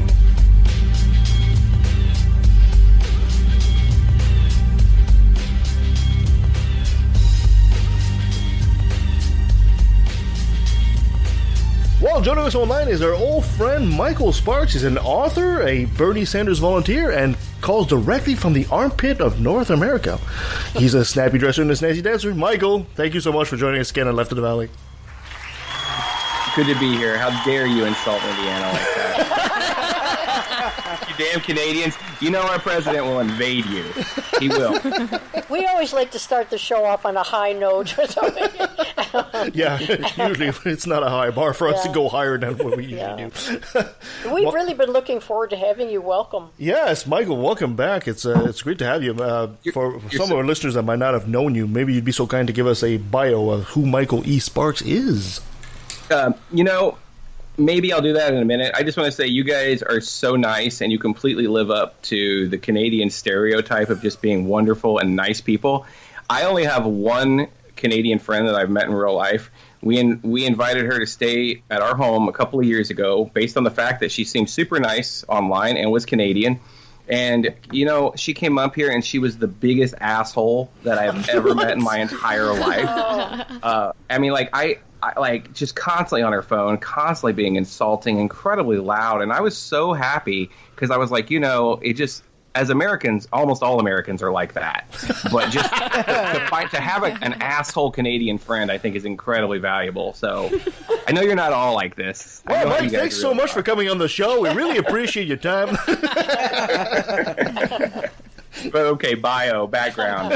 Well, joining us online is our old friend Michael Sparks. He's an author, a Bernie Sanders volunteer, and calls directly from the armpit of North America. He's a snappy dresser and a snazzy dancer. Michael, thank you so much for joining us again on Left of the Valley. Good to be here. How dare you insult Indiana like that? You damn Canadians. You know our president will invade you. He will. We always like to start the show off on a high note or something. Yeah, usually it's not a high bar for us to go higher than what we usually do. We've really been looking forward to having you. Welcome. Yes, Michael, welcome back. It's great to have you. For some of our listeners that might not have known you, maybe you'd be so kind to give us a bio of who Michael E. Sparks is. Maybe I'll do that in a minute. I just want to say you guys are so nice, and you completely live up to the Canadian stereotype of just being wonderful and nice people. I only have one Canadian friend that I've met in real life. We invited her to stay at our home a couple of years ago based on the fact that she seemed super nice online and was Canadian. And, she came up here and she was the biggest asshole that I have ever met in my entire life. I just constantly on her phone, constantly being insulting, incredibly loud. And I was so happy because I was like, it just, as Americans, almost all Americans are like that. But just to have an asshole Canadian friend, I think is incredibly valuable. So I know you're not all like this. Well, Mike, thanks so much for coming on the show. We really appreciate your time. But okay, background.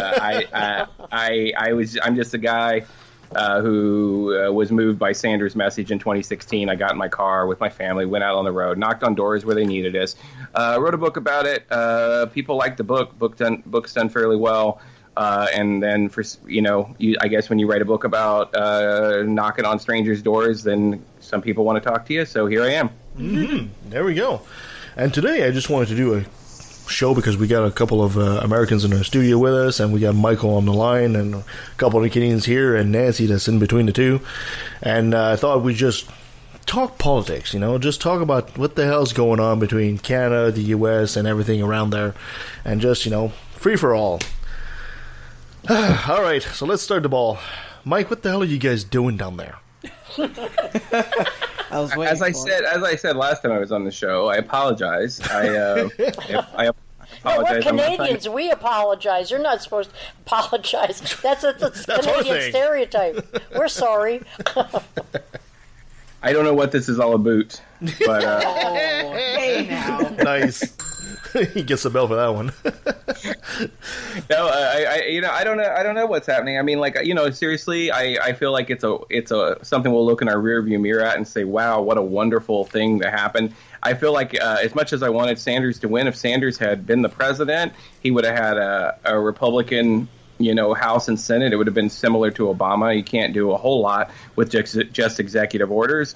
I'm just a guy who was moved by Sanders' message in 2016. I got in my car with my family, went out on the road, knocked on doors where they needed us, wrote a book about it. People liked the book's done fairly well. And then I guess when you write a book about knocking on strangers' doors, then some people want to talk to you. So here I am. Mm-hmm. There we go. And today I just wanted to do a show because we got a couple of Americans in our studio with us, and we got Michael on the line and a couple of Canadians here and Nancy that's in between the two. And I thought we'd just talk politics, just talk about what the hell's going on between Canada, the U.S., and everything around there, and just, free for all. All right, so let's start the ball. Mike, what the hell are you guys doing down there? As I said last time I was on the show, I apologize. I apologize. We're Canadians. We apologize. You're not supposed to apologize. That's Canadian stereotype. We're sorry. I don't know what this is all about, but hey now, nice. He gets a bell for that one. No, I don't know what's happening. I mean, seriously, I feel like it's a something we'll look in our rearview mirror at and say, wow, what a wonderful thing to happen. I feel like as much as I wanted Sanders to win, if Sanders had been the president, he would have had a Republican, House and Senate. It would have been similar to Obama. You can't do a whole lot with just executive orders.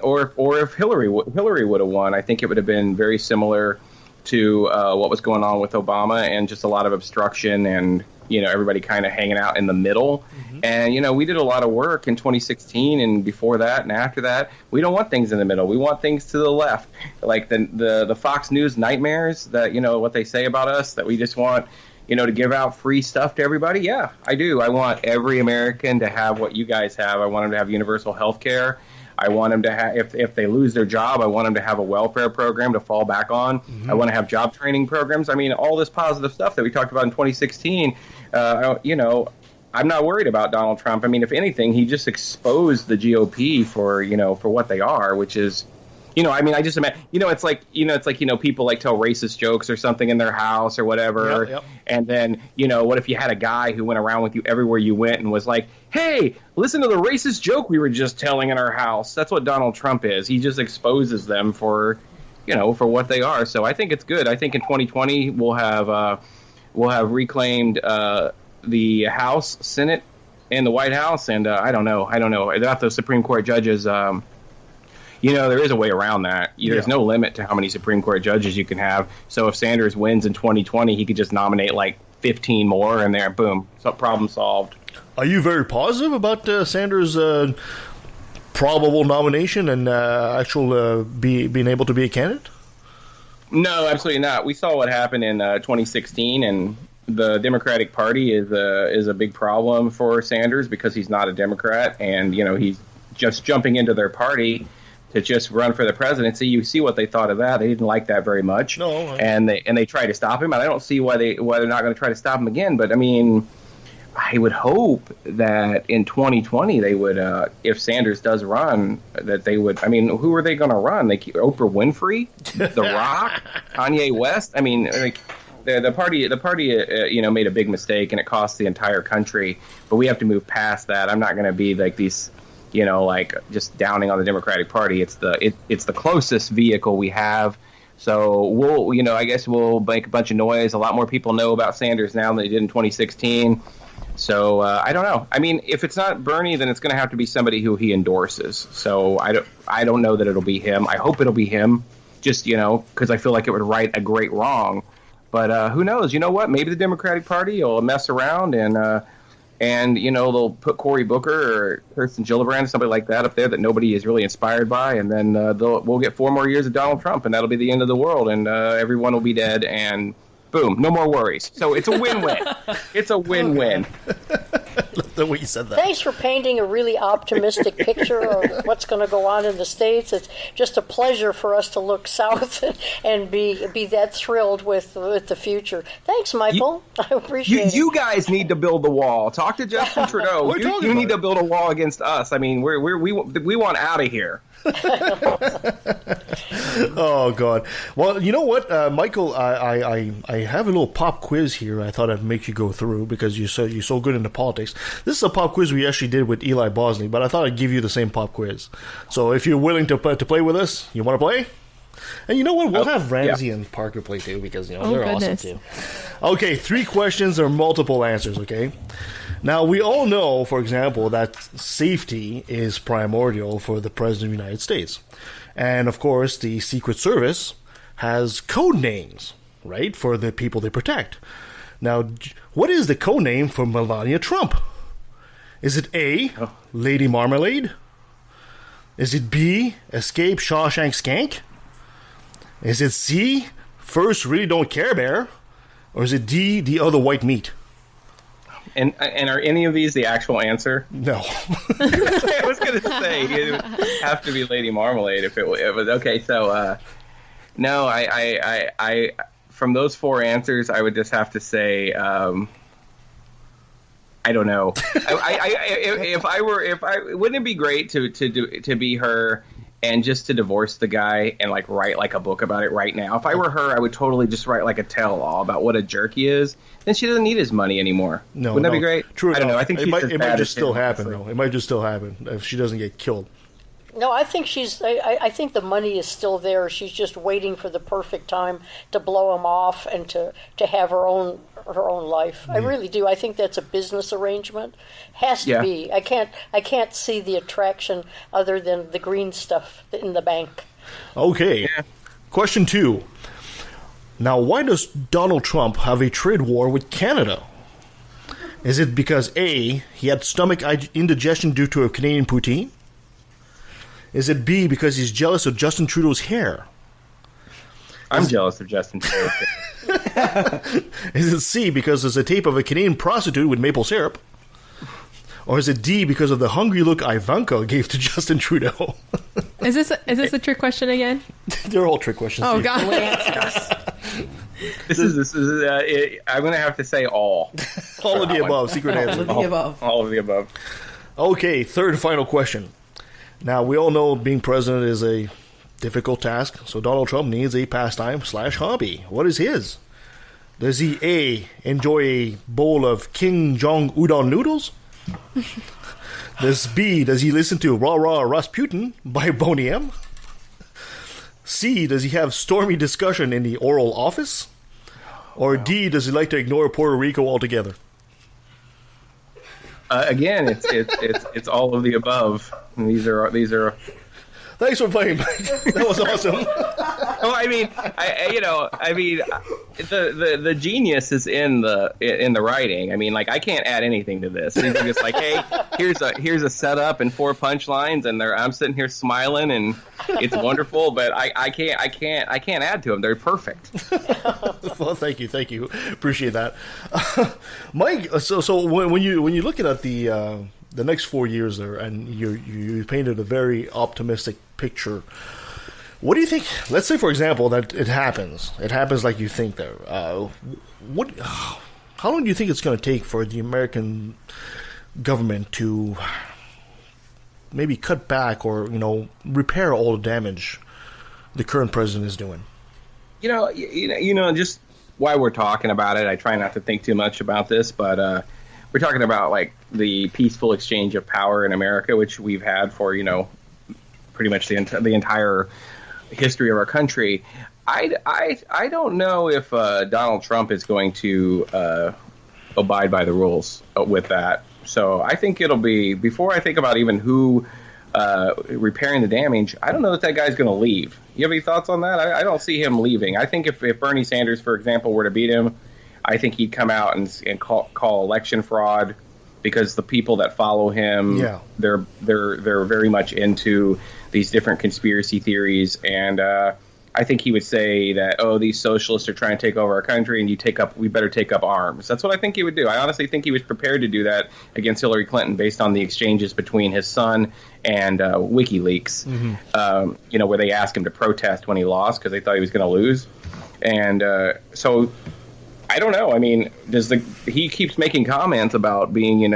Or if Hillary would have won, I think it would have been very similar to what was going on with Obama, and just a lot of obstruction and, everybody kind of hanging out in the middle. Mm-hmm. And, we did a lot of work in 2016 and before that and after that. We don't want things in the middle. We want things to the left. Like the Fox News nightmares that, what they say about us, that we just want, to give out free stuff to everybody. Yeah, I do. I want every American to have what you guys have. I want them to have universal health care. I want them to have, if they lose their job, I want them to have a welfare program to fall back on. Mm-hmm. I want to have job training programs. I mean, all this positive stuff that we talked about in 2016, I'm not worried about Donald Trump. I mean, if anything, he just exposed the GOP for what they are, which is, I just imagine, it's like people like tell racist jokes or something in their house or whatever. Yep. And then, what if you had a guy who went around with you everywhere you went and was like, hey, listen to the racist joke we were just telling in our house. That's what Donald Trump is. He just exposes them for what they are. So I think it's good. I think in 2020 we'll have reclaimed the House, Senate, and the White House. And I don't know. After the Supreme Court judges, there is a way around that. There's no limit to how many Supreme Court judges you can have. So if Sanders wins in 2020, he could just nominate like 15 more, and there, boom, so problem solved. Are you very positive about Sanders' probable nomination and actual being able to be a candidate? No, absolutely not. We saw what happened in 2016, and the Democratic Party is a big problem for Sanders because he's not a Democrat, and he's just jumping into their party to just run for the presidency. You see what they thought of that. They didn't like that very much. No, and they tried to stop him, and I don't see why they're not going to try to stop him again. But I mean, I would hope that in 2020 they would, if Sanders does run, that they would. I mean, who are they going to run? Oprah Winfrey, The Rock, Kanye West. I mean, like the party, made a big mistake, and it cost the entire country. But we have to move past that. I'm not going to be like these. Like just downing on the Democratic Party. It's the closest vehicle we have. So we'll, I guess we'll make a bunch of noise. A lot more people know about Sanders now than they did in 2016. So I don't know. I mean, if it's not Bernie, then it's going to have to be somebody who he endorses. So I don't know that it'll be him. I hope it'll be him. Just because I feel like it would right a great wrong. But who knows? You know what? Maybe the Democratic Party will mess around and they'll put Cory Booker or Kirsten Gillibrand, somebody like that up there that nobody is really inspired by, and then we'll get 4 more years of Donald Trump, and that'll be the end of the world, and everyone will be dead, and boom, no more worries. So it's a win-win. It's a win-win. The way you said that. Thanks for painting a really optimistic picture of what's going to go on in the States. It's just a pleasure for us to look south and be that thrilled with the future. Thanks, Michael. I appreciate it. You guys need to build the wall. Talk to Justin Trudeau. You need to build a wall against us. I mean, we want out of here. Oh God! Well, you know what, Michael? I have a little pop quiz here. I thought I'd make you go through because you're so good into politics. This is a pop quiz we actually did with Eli Bosley, but I thought I'd give you the same pop quiz. So if you're willing to play with us, you want to play? And you know what? We'll have Ramsey and Parker play too because they're awesome too. Okay, 3 questions or multiple answers. Okay. Now, we all know, for example, that safety is primordial for the President of the United States. And, of course, the Secret Service has code names, right, for the people they protect. Now, what is the code name for Melania Trump? Is it A, Lady Marmalade? Is it B, Escape Shawshank Skank? Is it C, First Really Don't Care Bear? Or is it D, The Other White Meat? And are any of these the actual answer? No. I was going to say it would have to be Lady Marmalade if it was okay. So no, I from those 4 answers, I would just have to say I don't know. Wouldn't it be great to be her and just to divorce the guy and like write like a book about it right now? If I were her, I would totally just write like a tell-all about what a jerk he is. Then she doesn't need his money anymore. No, wouldn't that be great? True. I don't know. I think it might just still happen though. It might just still happen if she doesn't get killed. No, I think I think the money is still there. She's just waiting for the perfect time to blow him off and to have her own life. Yeah. I really do. I think that's a business arrangement. Has to be. I can't see the attraction other than the green stuff in the bank. Okay. Yeah. Question 2. Now, why does Donald Trump have a trade war with Canada? Is it because A, he had stomach indigestion due to a Canadian poutine? Is it B, because he's jealous of Justin Trudeau's hair? I'm jealous of Justin Trudeau's hair. Is it C, because there's a tape of a Canadian prostitute with maple syrup? Or is it D, because of the hungry look Ivanka gave to Justin Trudeau? Is this a trick question again? They're all trick questions. Oh, God. This is I'm going to have to say all. All of the above. Secret answer. All of the above. Okay, 3rd and final question. Now, we all know being president is a difficult task, so Donald Trump needs a pastime/hobby. What is his? Does he A, enjoy a bowl of King Jong udon noodles? Does he listen to Rah Rah Rasputin by Boney M? C, does he have stormy discussion in the Oral Office? Or D, does he like to ignore Puerto Rico altogether? Again, it's all of the above. And these are. Thanks for playing, Mike. That was awesome. Well, I mean, the genius is in the writing. I mean, like, I can't add anything to this. It's just like, hey, here's a setup and 4 punchlines, and I'm sitting here smiling, and it's wonderful. But I can't add to them. They're perfect. Well, thank you, appreciate that, Mike. So when you look at the next 4 years there, and you painted a very optimistic picture. What do you think? Let's say, for example, that it happens like you think there. How long do you think it's going to take for the American government to maybe cut back or repair all the damage the current president is doing? Just while we're talking about it, I try not to think too much about this, but we're talking about like the peaceful exchange of power in America, which we've had for pretty much the entire history of our country. I don't know if Donald Trump is going to abide by the rules with that. So I think it'll be, before I think about even who repairing the damage, I don't know that guy's going to leave. You have any thoughts on that? I don't see him leaving. I think if Bernie Sanders, for example, were to beat him, I think he'd come out and call election fraud, because the people that follow him, they're very much into these different conspiracy theories, and I think he would say that, these socialists are trying to take over our country, and we better take up arms. That's what I think he would do. I honestly think he was prepared to do that against Hillary Clinton based on the exchanges between his son and WikiLeaks, where they asked him to protest when he lost because they thought he was going to lose, and so. I don't know. I mean, he keeps making comments about being, in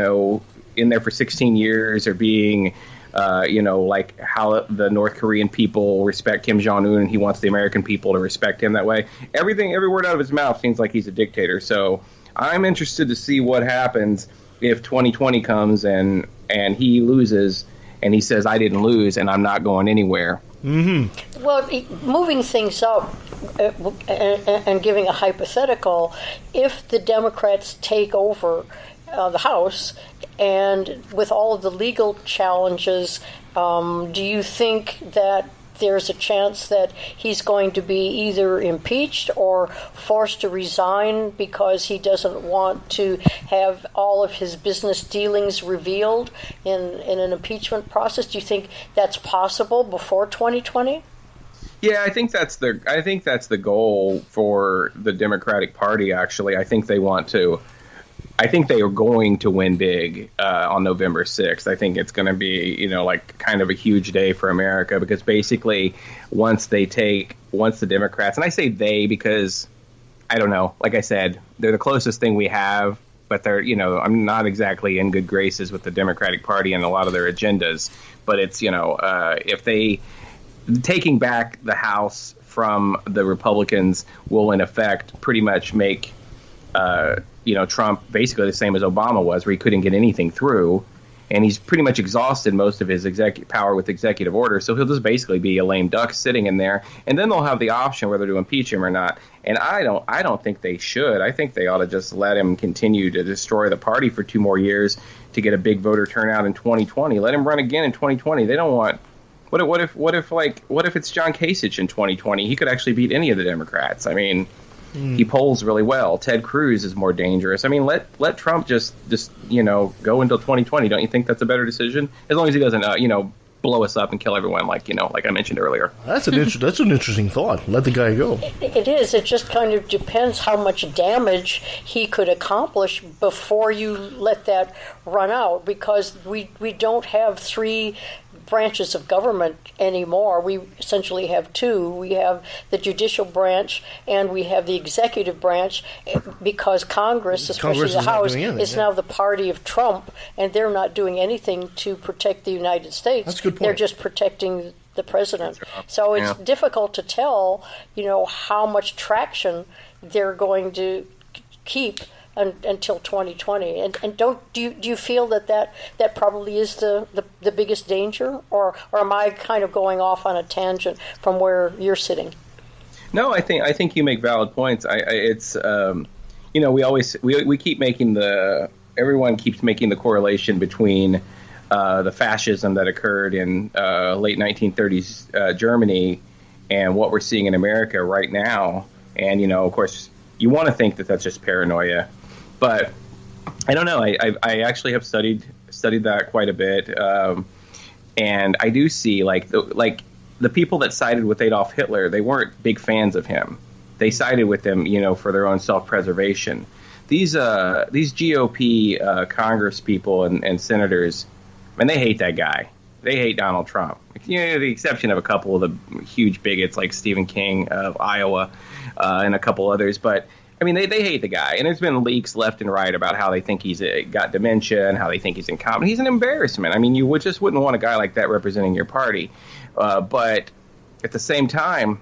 there for 16 years, or being, like how the North Korean people respect Kim Jong-un, and he wants the American people to respect him that way. Every word out of his mouth seems like he's a dictator. So I'm interested to see what happens if 2020 comes and he loses, and he says, I didn't lose, and I'm not going anywhere. Mm-hmm. Well, moving things up and giving a hypothetical, if the Democrats take over the House, and with all of the legal challenges, do you think that there's a chance that he's going to be either impeached or forced to resign because he doesn't want to have all of his business dealings revealed in an impeachment process? Do you think that's possible before 2020? Yeah, I think that's the goal for the Democratic Party. Actually, I think they are going to win big on November 6th. I think it's going to be, like kind of a huge day for America, because basically once the Democrats, and I say they because I don't know, like I said, they're the closest thing we have, but they're, I'm not exactly in good graces with the Democratic Party and a lot of their agendas, but it's, if they taking back the House from the Republicans will in effect pretty much make Trump basically the same as Obama was, where he couldn't get anything through, and he's pretty much exhausted most of his power with executive order. So he'll just basically be a lame duck sitting in there, and then they'll have the option whether to impeach him or not. And I don't think they should. I think they ought to just let him continue to destroy the party for 2 more years to get a big voter turnout in 2020. Let him run again in 2020. They don't want. What if it's John Kasich in 2020? He could actually beat any of the Democrats. I mean. He polls really well. Ted Cruz is more dangerous. I mean, let Trump just go until 2020. Don't you think that's a better decision? As long as he doesn't, blow us up and kill everyone, like I mentioned earlier. That's an interesting thought. Let the guy go. It is. It just kind of depends how much damage he could accomplish before you let that run out, because we don't have 3 branches of government anymore. We essentially have 2. We have the judicial branch and we have the executive branch, because Congress, especially the House, is now the party of Trump, and they're not doing anything to protect the United States. That's a good point. They're just protecting the president. So it's difficult to tell, how much traction they're going to keep until 2020, and do you feel that probably is the biggest danger, or am I kind of going off on a tangent from where you're sitting? No, I think you make valid points. We keep making everyone keeps making the correlation between the fascism that occurred in late 1930s Germany and what we're seeing in America right now. And, of course, you want to think that that's just paranoia, but I don't know. I actually have studied that quite a bit, and I do see the people that sided with Adolf Hitler, they weren't big fans of him. They sided with him, for their own self-preservation. These GOP Congress people and senators, and they hate that guy. They hate Donald Trump. The exception of a couple of the huge bigots like Stephen King of Iowa and a couple others, but they hate the guy, and there's been leaks left and right about how they think he's got dementia and how they think he's incompetent. He's an embarrassment. You wouldn't want a guy like that representing your party. But at the same time,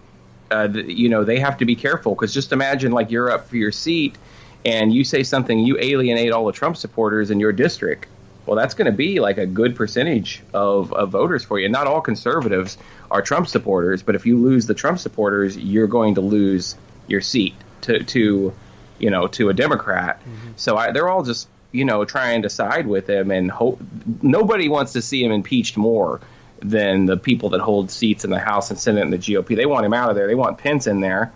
they have to be careful, because just imagine you're up for your seat and you say something, you alienate all the Trump supporters in your district. Well, that's going to be a good percentage of voters for you. Not all conservatives are Trump supporters, but if you lose the Trump supporters, you're going to lose your seat to a Democrat. Mm-hmm. So they're all just trying to side with him, and hope nobody wants to see him impeached more than the people that hold seats in the House and Senate and the GOP. They want him out of there. They want Pence in there,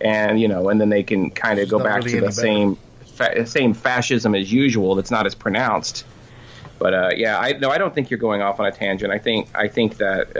and and then they can kind of go back to the same fascism as usual. That's not as pronounced. But I don't think you're going off on a tangent. I think that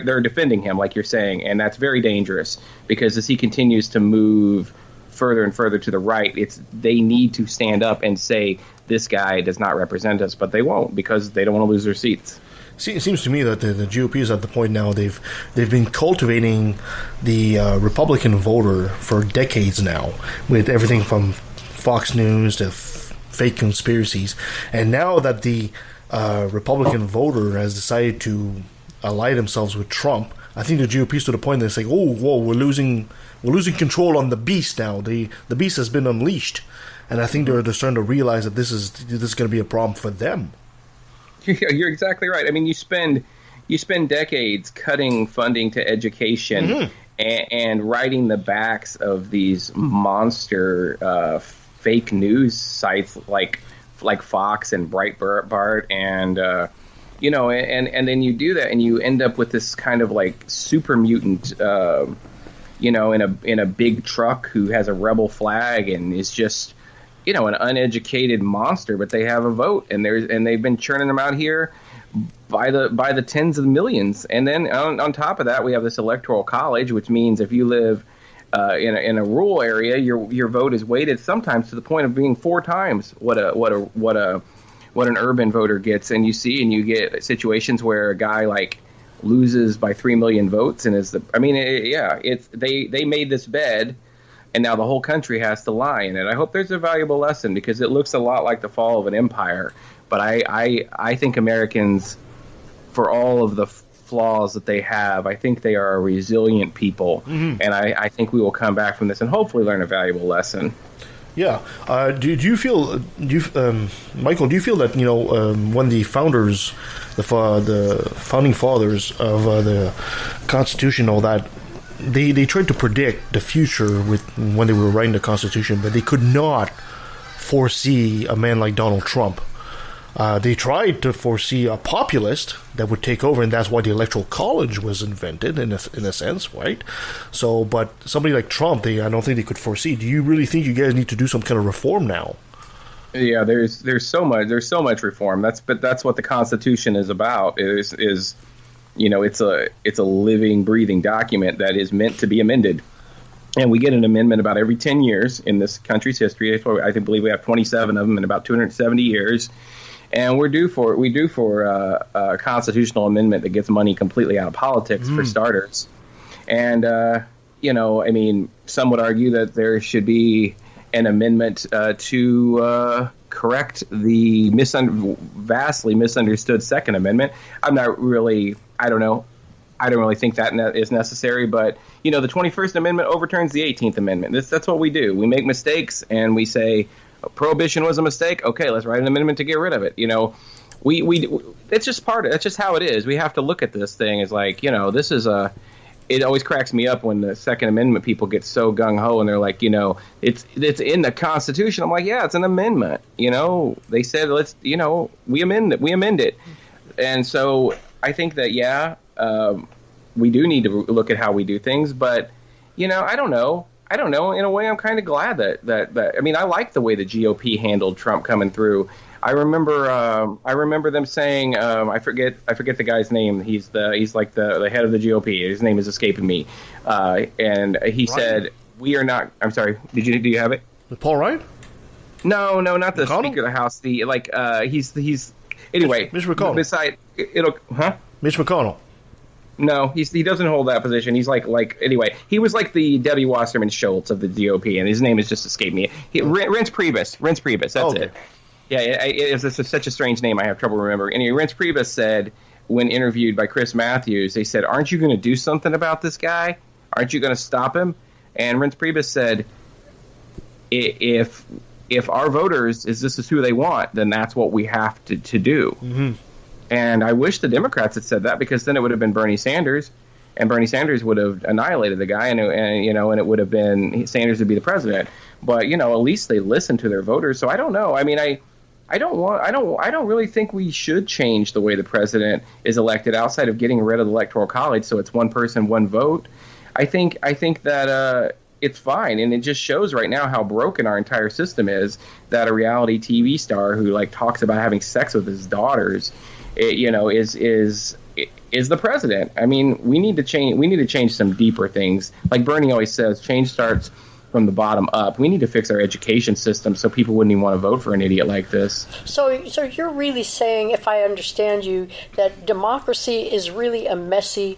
they're defending him, like you're saying, and that's very dangerous, because as he continues to move further and further to the right, they need to stand up and say this guy does not represent us, but they won't, because they don't want to lose their seats. See, it seems to me that the GOP is at the point now they've been cultivating the Republican voter for decades now, with everything from Fox News to fake conspiracies, and now that the Republican voter has decided to ally themselves with Trump, I think the GOP is to the point they're saying, "Oh, whoa, we're losing control on the beast now. The beast has been unleashed," and I think they're starting to realize that this is going to be a problem for them. You're exactly right. You spend decades cutting funding to education, mm-hmm. and riding the backs of these monster fake news sites like Fox and Breitbart, and and then you do that, and you end up with this kind of super mutant, in a big truck who has a rebel flag and is just an uneducated monster, but they have a vote, and they've been churning them out here by the tens of millions. And then on top of that, we have this electoral college, which means if you live in a rural area, your vote is weighted sometimes to the point of being 4 times what an urban voter gets. And you get situations where a guy loses by 3 million votes and they made this bed, and now the whole country has to lie in it. I hope there's a valuable lesson, because it looks a lot like the fall of an empire. But I think Americans, for all of the flaws that they have, I think they are a resilient people, mm-hmm. and I think we will come back from this and hopefully learn a valuable lesson. Yeah. Do you feel, Michael? Do you feel that when the founders, the founding fathers of the Constitution, all that, they tried to predict the future when they were writing the Constitution, but they could not foresee a man like Donald Trump. They tried to foresee a populist that would take over, and that's why the Electoral College was invented, in a sense, right? So, but somebody like Trump, I don't think they could foresee. Do you really think you guys need to do some kind of reform now? Yeah, there's so much reform. That's what the Constitution is about. It's a living, breathing document that is meant to be amended. And we get an amendment about every 10 years in this country's history. I believe we have 27 of them in about 270 years. And we're due for a constitutional amendment that gets money completely out of politics, for starters. And, some would argue that there should be an amendment to correct the vastly misunderstood Second Amendment. I don't really think that is necessary, but the 21st Amendment overturns the 18th Amendment. That's what we do. We make mistakes, and we say prohibition was a mistake. Okay, let's write an amendment to get rid of it. It's just that's just how it is. We have to look at this thing as this is it always cracks me up when the Second Amendment people get so gung-ho and they're like, it's in the Constitution. I'm like, yeah, it's an amendment. They said, we amend it. And so I think that, we do need to look at how we do things. But, I don't know. In a way, I'm kind of glad that I mean, I like the way the GOP handled Trump coming through. I remember them saying, I forget the guy's name. He's like the head of the GOP. His name is escaping me. And he said, "We are not." I'm sorry. Do you have it? Paul Ryan? No, not the McConnell? Speaker of the House. He's anyway. Mitch McConnell. Mitch McConnell. No, he doesn't hold that position. He's anyway. He was like the Debbie Wasserman Schultz of the GOP, and his name has just escaped me. Reince Priebus. That's it. Yeah, it's such a strange name. I have trouble remembering. Anyway, Reince Priebus said when interviewed by Chris Matthews, they said, "Aren't you going to do something about this guy? Aren't you going to stop him?" And Reince Priebus said, "If our voters this is who they want, then that's what we have to do." Mm-hmm. And I wish the Democrats had said that, because then it would have been Bernie Sanders, and Bernie Sanders would have annihilated the guy, and it would have been Sanders would be the president. But at least they listened to their voters. So I don't know. I mean, I don't really think we should change the way the president is elected outside of getting rid of the Electoral College, so it's one person, one vote. I think that it's fine, and it just shows right now how broken our entire system is. That a reality TV star who talks about having sex with his daughters, is the president. I mean, we need to change some deeper things. Like Bernie always says, change starts from the bottom up. We need to fix our education system so people wouldn't even want to vote for an idiot like this. So you're really saying, if I understand you, that democracy is really a messy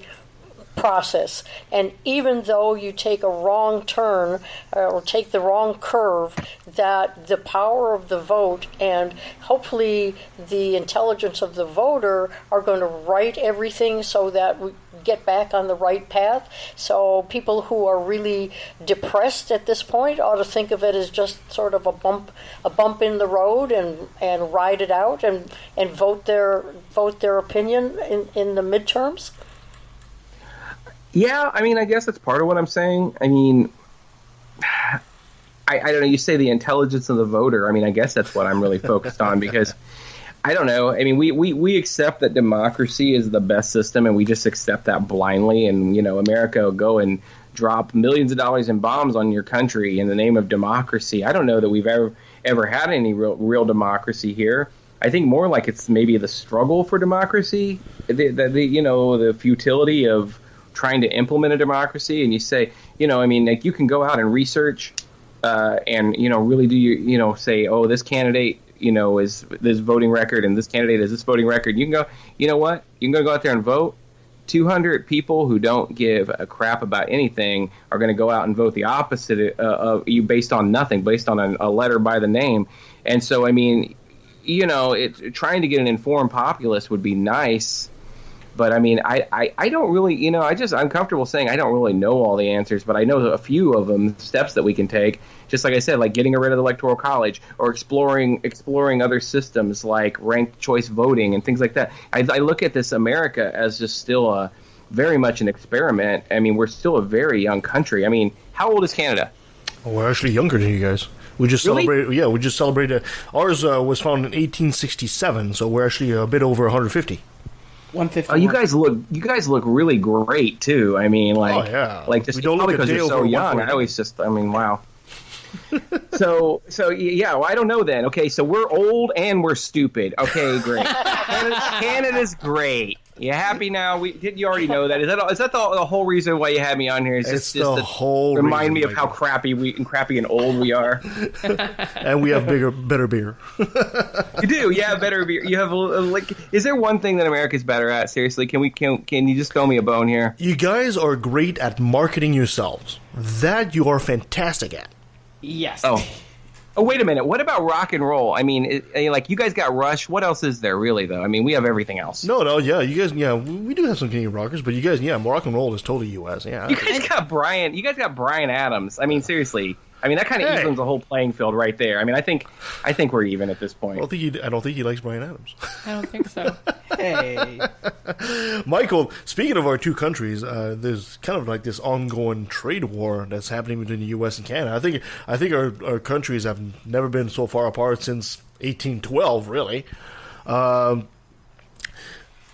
process, and even though you take a wrong turn or take the wrong curve, that the power of the vote and hopefully the intelligence of the voter are going to right everything so that we get back on the right path. So people who are really depressed at this point ought to think of it as just sort of a bump in the road, and ride it out and vote their opinion in the midterms. Yeah, I mean, I guess that's part of what I'm saying. I mean, I don't know. You say the intelligence of the voter. I mean, I guess that's what I'm really focused on, because I don't know. I mean, we accept that democracy is the best system, and we just accept that blindly. And, America will go and drop millions of dollars in bombs on your country in the name of democracy. I don't know that we've ever had any real democracy here. I think more like it's maybe the struggle for democracy, the futility of trying to implement a democracy. And you say, you can go out and research and, really do your, say, oh, this candidate, is this voting record, and this candidate is this voting record. You can go, you know what? You can go out there and vote. 200 people who don't give a crap about anything are going to go out and vote the opposite of you, based on nothing, based on a letter by the name. And so, I mean, trying to get an informed populace would be nice. But I mean, I don't really, I'm comfortable saying I don't really know all the answers, but I know a few of them, steps that we can take. Just like I said, like getting rid of the Electoral College, or exploring other systems like ranked choice voting and things like that. I look at this America as just still very much an experiment. I mean, we're still a very young country. I mean, how old is Canada? Oh, we're actually younger than you guys. We just celebrated. Yeah, we just celebrated. Ours was founded in 1867, so we're actually a bit over 150. 150. Oh, you guys look really great too. I mean, just probably because you're so young. Wow. so yeah. Well, I don't know then. Okay, so we're old and we're stupid. Okay, great. Canada's great. You happy now? You already know that. Is that the whole reason why you had me on here? It's just the whole remind me of how crappy and old we are. And we have better beer. You do, yeah, better beer. You have is there one thing that America's better at? Seriously, can you just throw me a bone here? You guys are great at marketing yourselves. That you are fantastic at. Yes. Oh, wait a minute. What about rock and roll? I mean, you guys got Rush. What else is there, really, though? I mean, we have everything else. No, yeah. You guys, yeah, we do have some Canadian rockers, but you guys, yeah, rock and roll is totally U.S., yeah. You guys got Bryan Adams. I mean, seriously. I mean, that kind of evens the whole playing field right there. I mean, I think we're even at this point. I don't think he likes Bryan Adams. I don't think so. Hey. Michael, speaking of our two countries, there's kind of like this ongoing trade war that's happening between the U.S. and Canada. I think our countries have never been so far apart since 1812, really.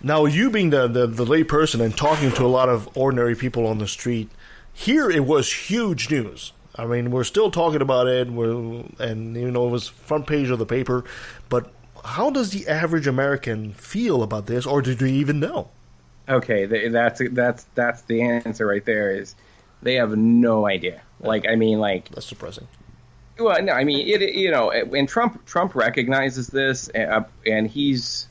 Now, you being the lay person and talking to a lot of ordinary people on the street, here it was huge news. I mean, we're still talking about it, and it was front page of the paper. But how does the average American feel about this, or do they even know? Okay, that's the answer right there. Is they have no idea. That's depressing. Well, no, I mean and Trump recognizes this, and he's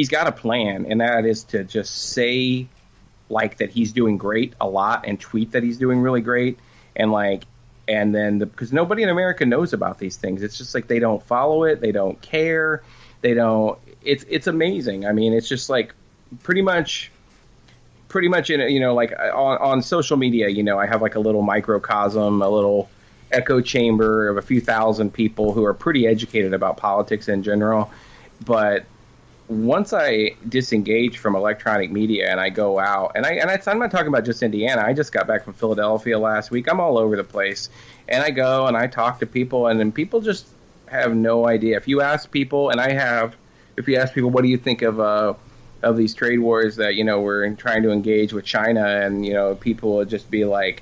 got a plan, and that is to just say that he's doing great a lot and tweet that he's doing really great, and then because nobody in America knows about these things. It's just they don't follow it, they don't care, they don't. It's amazing. I mean, it's just pretty much in on social media. I have a little microcosm, a little echo chamber of a few thousand people who are pretty educated about politics in general, but once I disengage from electronic media and I go out, I'm not talking about just Indiana. I just got back from Philadelphia last week. I'm all over the place, and I go and I talk to people, and then people just have no idea. If you ask people, what do you think of these trade wars that we're trying to engage with China, and people would just be like,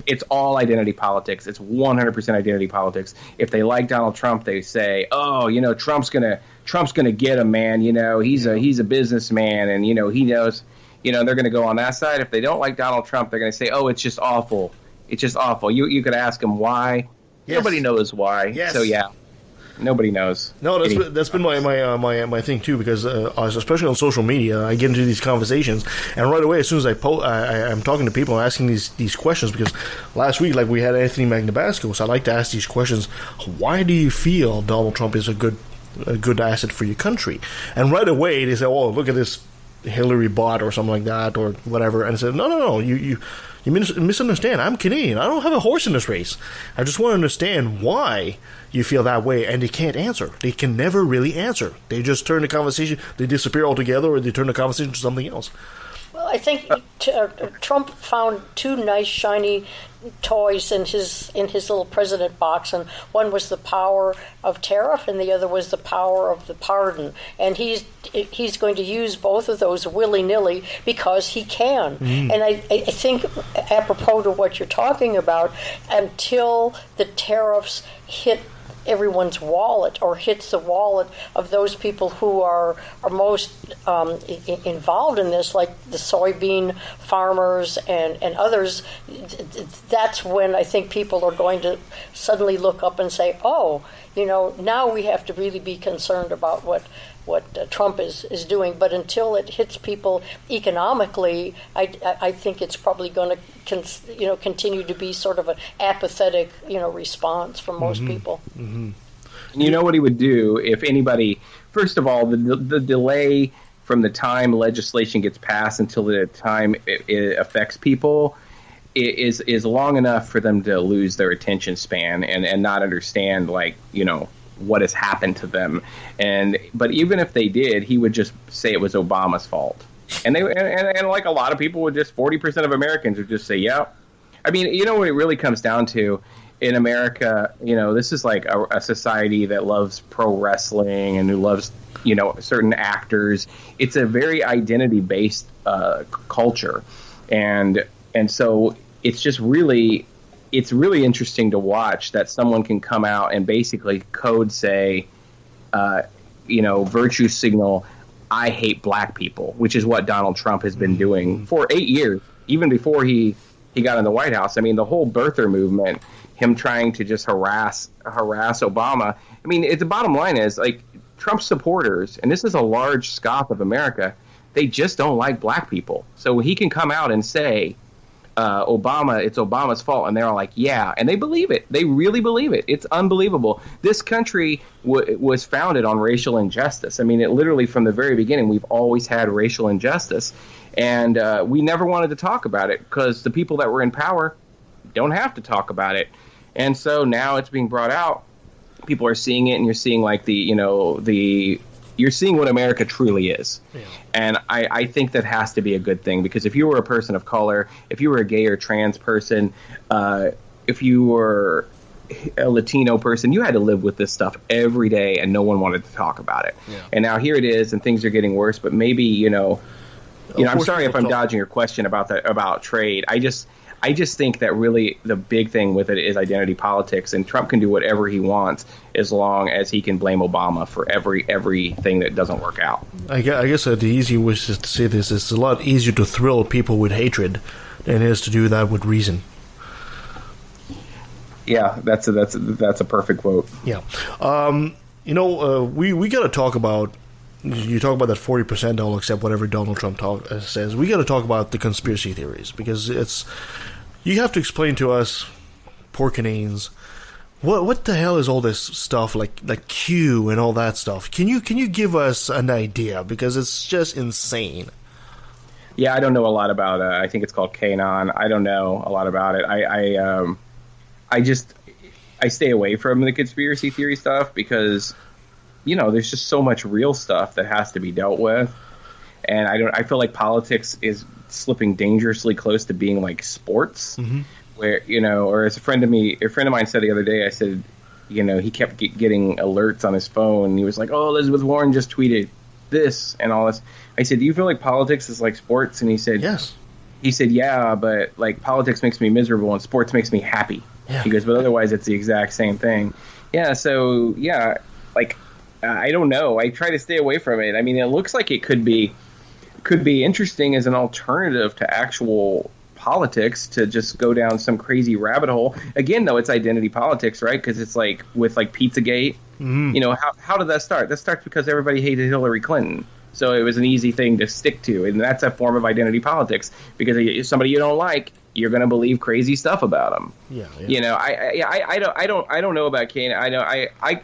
it's all identity politics. It's 100% identity politics. If they like Donald Trump, they say, "Oh, Trump's gonna get him, man. He's a businessman, and he knows. They're gonna go on that side. If they don't like Donald Trump, they're gonna say, "Oh, it's just awful. It's just awful." You could ask them why. Yes. Nobody knows why. Yes. So yeah. Nobody knows. No, that's been my thing too, because especially on social media, I get into these conversations, and right away, as soon as I'm talking to people, I'm asking these questions, because last week, we had Anthony Magnabasco, so I like to ask these questions. Why do you feel Donald Trump is a good asset for your country? And right away, they say, "Oh, look at this Hillary bot," or something like that, or whatever. And I said, No, you misunderstand. I'm Canadian. I don't have a horse in this race. I just want to understand why you feel that way, and they can't answer. They can never really answer. They just turn the conversation, they disappear altogether, or they turn the conversation to something else. Well, I think Trump found two nice, shiny toys in his little president box, and one was the power of tariff, and the other was the power of the pardon. And he's going to use both of those willy-nilly because he can. Mm. And I think, apropos to what you're talking about, until the tariffs hit everyone's wallet, or hits the wallet of those people who are most involved in this, like the soybean farmers and others, that's when I think people are going to suddenly look up and say, "Oh, now we have to really be concerned about what Trump is doing." But until it hits people economically, I think it's probably going to continue to be sort of an apathetic response from most people. Mm-hmm. You know what he would do if anybody? First of all, the delay from the time legislation gets passed until the time it affects people is long enough for them to lose their attention span and not understand what has happened to them. But even if they did, he would just say it was Obama's fault. And like a lot of people would just, 40% of Americans would just say, yeah. I mean, what it really comes down to in America, this is like a society that loves pro wrestling and who loves, certain actors. It's a very identity-based culture. And so it's just really, it's really interesting to watch that someone can come out and basically code say, virtue signal, "I hate black people," which is what Donald Trump has been doing for 8 years, even before he got in the White House. I mean, the whole birther movement, him trying to just harass Obama. I mean, the bottom line is, Trump supporters, and this is a large swath of America, they just don't like black people. So he can come out and say, it's Obama's fault, and they're all like, yeah, and they believe it. They really believe it. It's unbelievable. This country was founded on racial injustice. I mean, it literally, from the very beginning, we've always had racial injustice, and we never wanted to talk about it because the people that were in power don't have to talk about it. And so now it's being brought out. People are seeing it, and you're seeing you're seeing what America truly is. Yeah. And I think that has to be a good thing, because if you were a person of color, if you were a gay or trans person, if you were a Latino person, you had to live with this stuff every day, and no one wanted to talk about it. Yeah. And now here it is, and things are getting worse. But maybe I'm sorry if I'm dodging your question about trade. I just think that really the big thing with it is identity politics, and Trump can do whatever he wants as long as he can blame Obama for everything that doesn't work out. I guess the easy way to say this is it's a lot easier to thrill people with hatred than it is to do that with reason. Yeah, that's a perfect quote. Yeah, we got to talk about. You talk about that 40% they'll accept whatever Donald Trump says. We got to talk about the conspiracy theories, because you have to explain to us, poor Canadians, what the hell is all this stuff like Q and all that stuff? Can you give us an idea, because it's just insane. Yeah, I don't know a lot about it. I think it's called QAnon. I don't know a lot about it. I stay away from the conspiracy theory stuff because, there's just so much real stuff that has to be dealt with. And I feel like politics is slipping dangerously close to being like sports, where, or as a friend of mine said the other day, I said, he kept getting alerts on his phone. And he was like, oh, Elizabeth Warren just tweeted this and all this. I said, do you feel like politics is like sports? And he said, yes. He said, yeah, but like politics makes me miserable and sports makes me happy. Yeah. He goes, but otherwise it's the exact same thing. Yeah. So yeah, like, I don't know. I try to stay away from it. I mean, it looks like it could be interesting as an alternative to actual politics, to just go down some crazy rabbit hole. Again, though, it's identity politics, right? Because it's like with like Pizzagate. How did that start? That starts because everybody hated Hillary Clinton. So it was an easy thing to stick to, and that's a form of identity politics, because if somebody you don't like, you're going to believe crazy stuff about them. Yeah. I don't know about Kane. I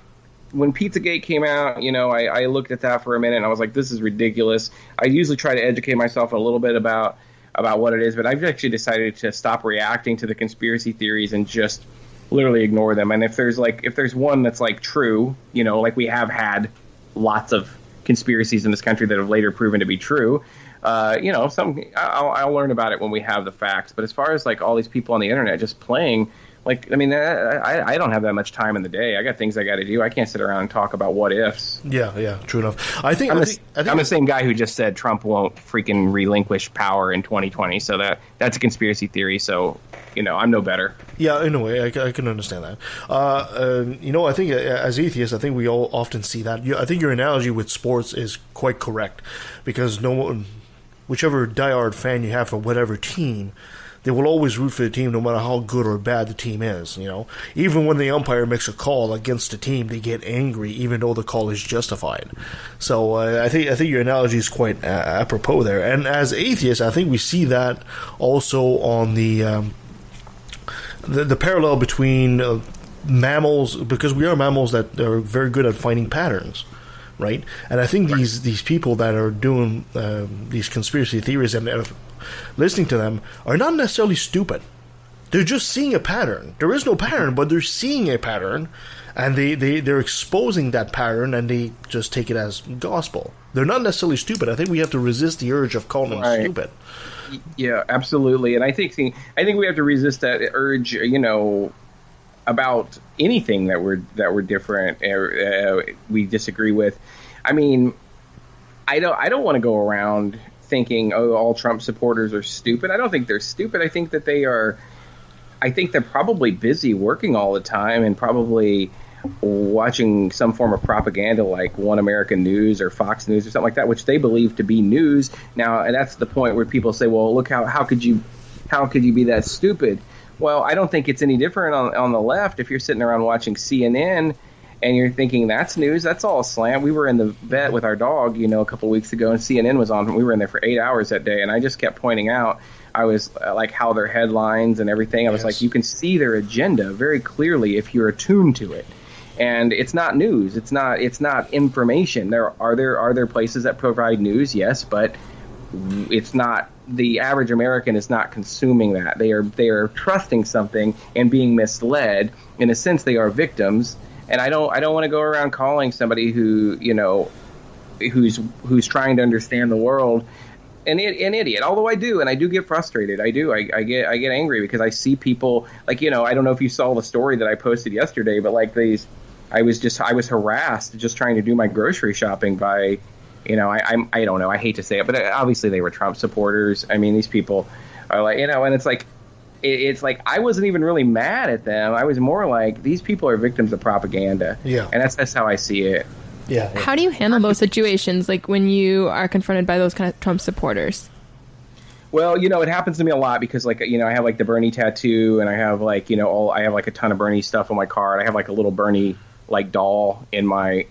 when Pizzagate came out, I looked at that for a minute and I was like, this is ridiculous. I usually try to educate myself a little bit about what it is, but I've actually decided to stop reacting to the conspiracy theories and just literally ignore them. And if there's one that's like true, like we have had lots of conspiracies in this country that have later proven to be true, I'll learn about it when we have the facts. But as far as like all these people on the internet just playing, like, I mean, I don't have that much time in the day. I got things I got to do. I can't sit around and talk about what ifs. Yeah, true enough. I think I'm the same guy who just said Trump won't freaking relinquish power in 2020. So that's a conspiracy theory. So, I'm no better. Yeah, in a way, I can understand that. I think as atheists, I think we all often see that. I think your analogy with sports is quite correct, because whichever diehard fan you have for whatever team, they will always root for the team no matter how good or bad the team is, Even when the umpire makes a call against the team, they get angry even though the call is justified. So I think your analogy is quite apropos there. And as atheists, I think we see that also on the parallel between mammals, because we are mammals that are very good at finding patterns. Right? And I think these people that are doing these conspiracy theories and listening to them are not necessarily stupid. They're just seeing a pattern. There is no pattern, but they're seeing a pattern, and they're exposing that pattern, and they just take it as gospel. They're not necessarily stupid. I think we have to resist the urge of calling them stupid. Yeah, absolutely. And I think we have to resist that urge, about anything that we're different, we disagree with. I mean, I don't want to go around thinking, all Trump supporters are stupid. I don't think they're stupid. I think that they're probably busy working all the time and probably watching some form of propaganda like One American News or Fox News or something like that, which they believe to be news. Now, and that's the point where people say, well, look, how could you be that stupid? Well, I don't think it's any different on the left. If you're sitting around watching CNN and you're thinking that's news, that's all a slant. We were in the vet with our dog, a couple of weeks ago, and CNN was on. We were in there for 8 hours that day, and I just kept pointing out, I was like, how their headlines and everything. I was like, you can see their agenda very clearly if you're attuned to it. And it's not news. It's not information. Are there places that provide news? Yes, but it's not. The average American is not consuming that. They are trusting something and being misled. In a sense, they are victims. And I don't want to go around calling somebody who who's trying to understand the world an idiot. Although I do get frustrated. I get angry because I see people like, I don't know if you saw the story that I posted yesterday, but like I was harassed just trying to do my grocery shopping by, I don't know. I hate to say it, but obviously they were Trump supporters. I mean, these people are like, and it's like I wasn't even really mad at them. I was more like, these people are victims of propaganda. Yeah. And that's how I see it. Yeah. How do you handle those situations, like when you are confronted by those kind of Trump supporters? Well, it happens to me a lot because, like, I have like the Bernie tattoo, and I have like, I have like a ton of Bernie stuff on my car, and I have like a little Bernie like doll in my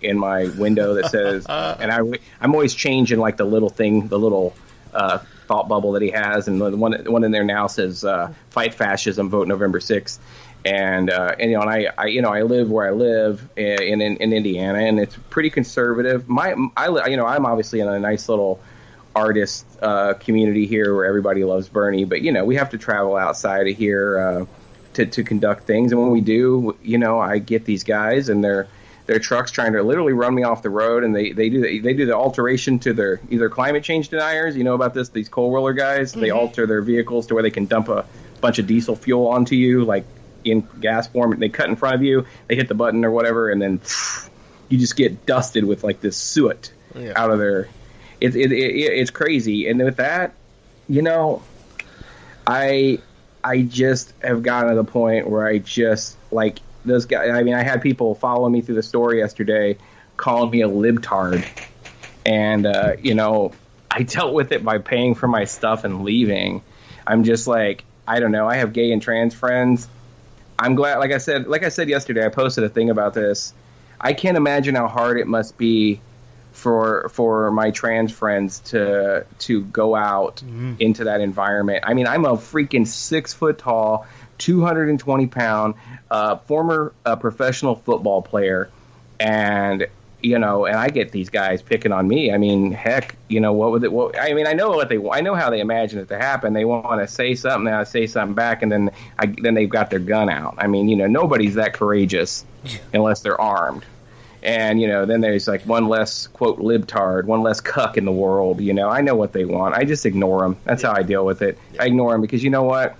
window that says, and I'm always changing like the little thought bubble that he has, and the one in there now says "Fight Fascism, Vote November 6th." And I live where I live in Indiana, and it's pretty conservative. I'm obviously in a nice little artist community here where everybody loves Bernie, but we have to travel outside of here to conduct things, and when we do, I get these guys and their trucks trying to literally run me off the road, and they do the alteration to their either climate change deniers. You know about this? These coal roller guys, they alter their vehicles to where they can dump a bunch of diesel fuel onto you, like in gas form. They cut in front of you, they hit the button or whatever, and then you just get dusted with like this soot out of there. It's crazy. And with that, I just have gotten to the point where I just like those guys. I mean, I had people follow me through the store yesterday calling me a libtard, and I dealt with it by paying for my stuff and leaving. I'm just like, I don't know. I have gay and trans friends. I'm glad, like I said yesterday, I posted a thing about this. I can't imagine how hard it must be for my trans friends to go out into that environment. I mean, I'm a freaking 6 foot tall, 220 pound, former professional football player, and and I get these guys picking on me. I mean, heck, I know I know how they imagine it to happen. They want to say something, I say something back, and then they've got their gun out. I mean, nobody's that courageous unless they're armed. And, then there's like one less, quote, libtard, one less cuck in the world. I know what they want. I just ignore them. That's how I deal with it. I ignore them because you know what?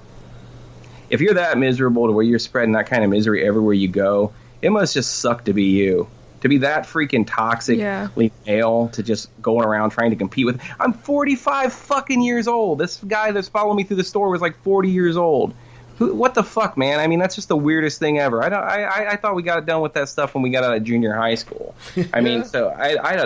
If you're that miserable to where you're spreading that kind of misery everywhere you go, it must just suck to be you. To be that freaking toxically male, to just going around trying to compete with. I'm 45 fucking years old. This guy that's following me through the store was like 40 years old. What the fuck, man? I mean, that's just the weirdest thing ever. I thought we got done with that stuff when we got out of junior high school. I mean, so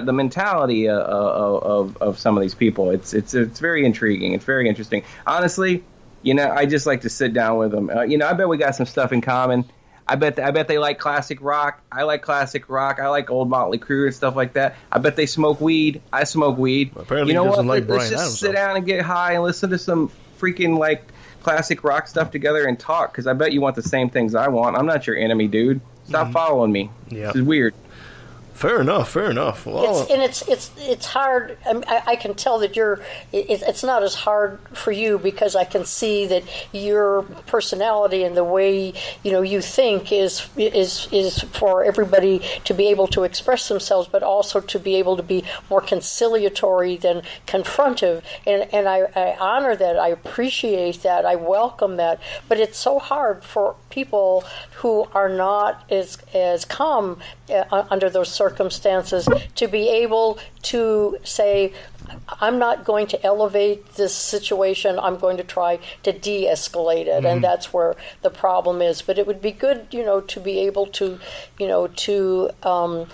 the mentality of some of these people, it's very intriguing. It's very interesting. Honestly, I just like to sit down with them. I bet we got some stuff in common. I bet they like classic rock. I like classic rock. I like old Motley Crue and stuff like that. I bet they smoke weed. I smoke weed. Well, apparently, he doesn't like Brian Adams. Let's just sit down and get high and listen to some freaking like classic rock stuff together and talk. Because I bet you want the same things I want. I'm not your enemy, dude. Stop following me. Yeah. This is weird. Fair enough. Well, it's hard. I can tell that it's not as hard for you because I can see that your personality and the way you think is for everybody to be able to express themselves, but also to be able to be more conciliatory than confrontive. And I honor that. I appreciate that. I welcome that. But it's so hard for people who are not as calm under those circumstances to be able to say, I'm not going to elevate this situation. I'm going to try to de-escalate it, and that's where the problem is. But it would be good, to be able to, to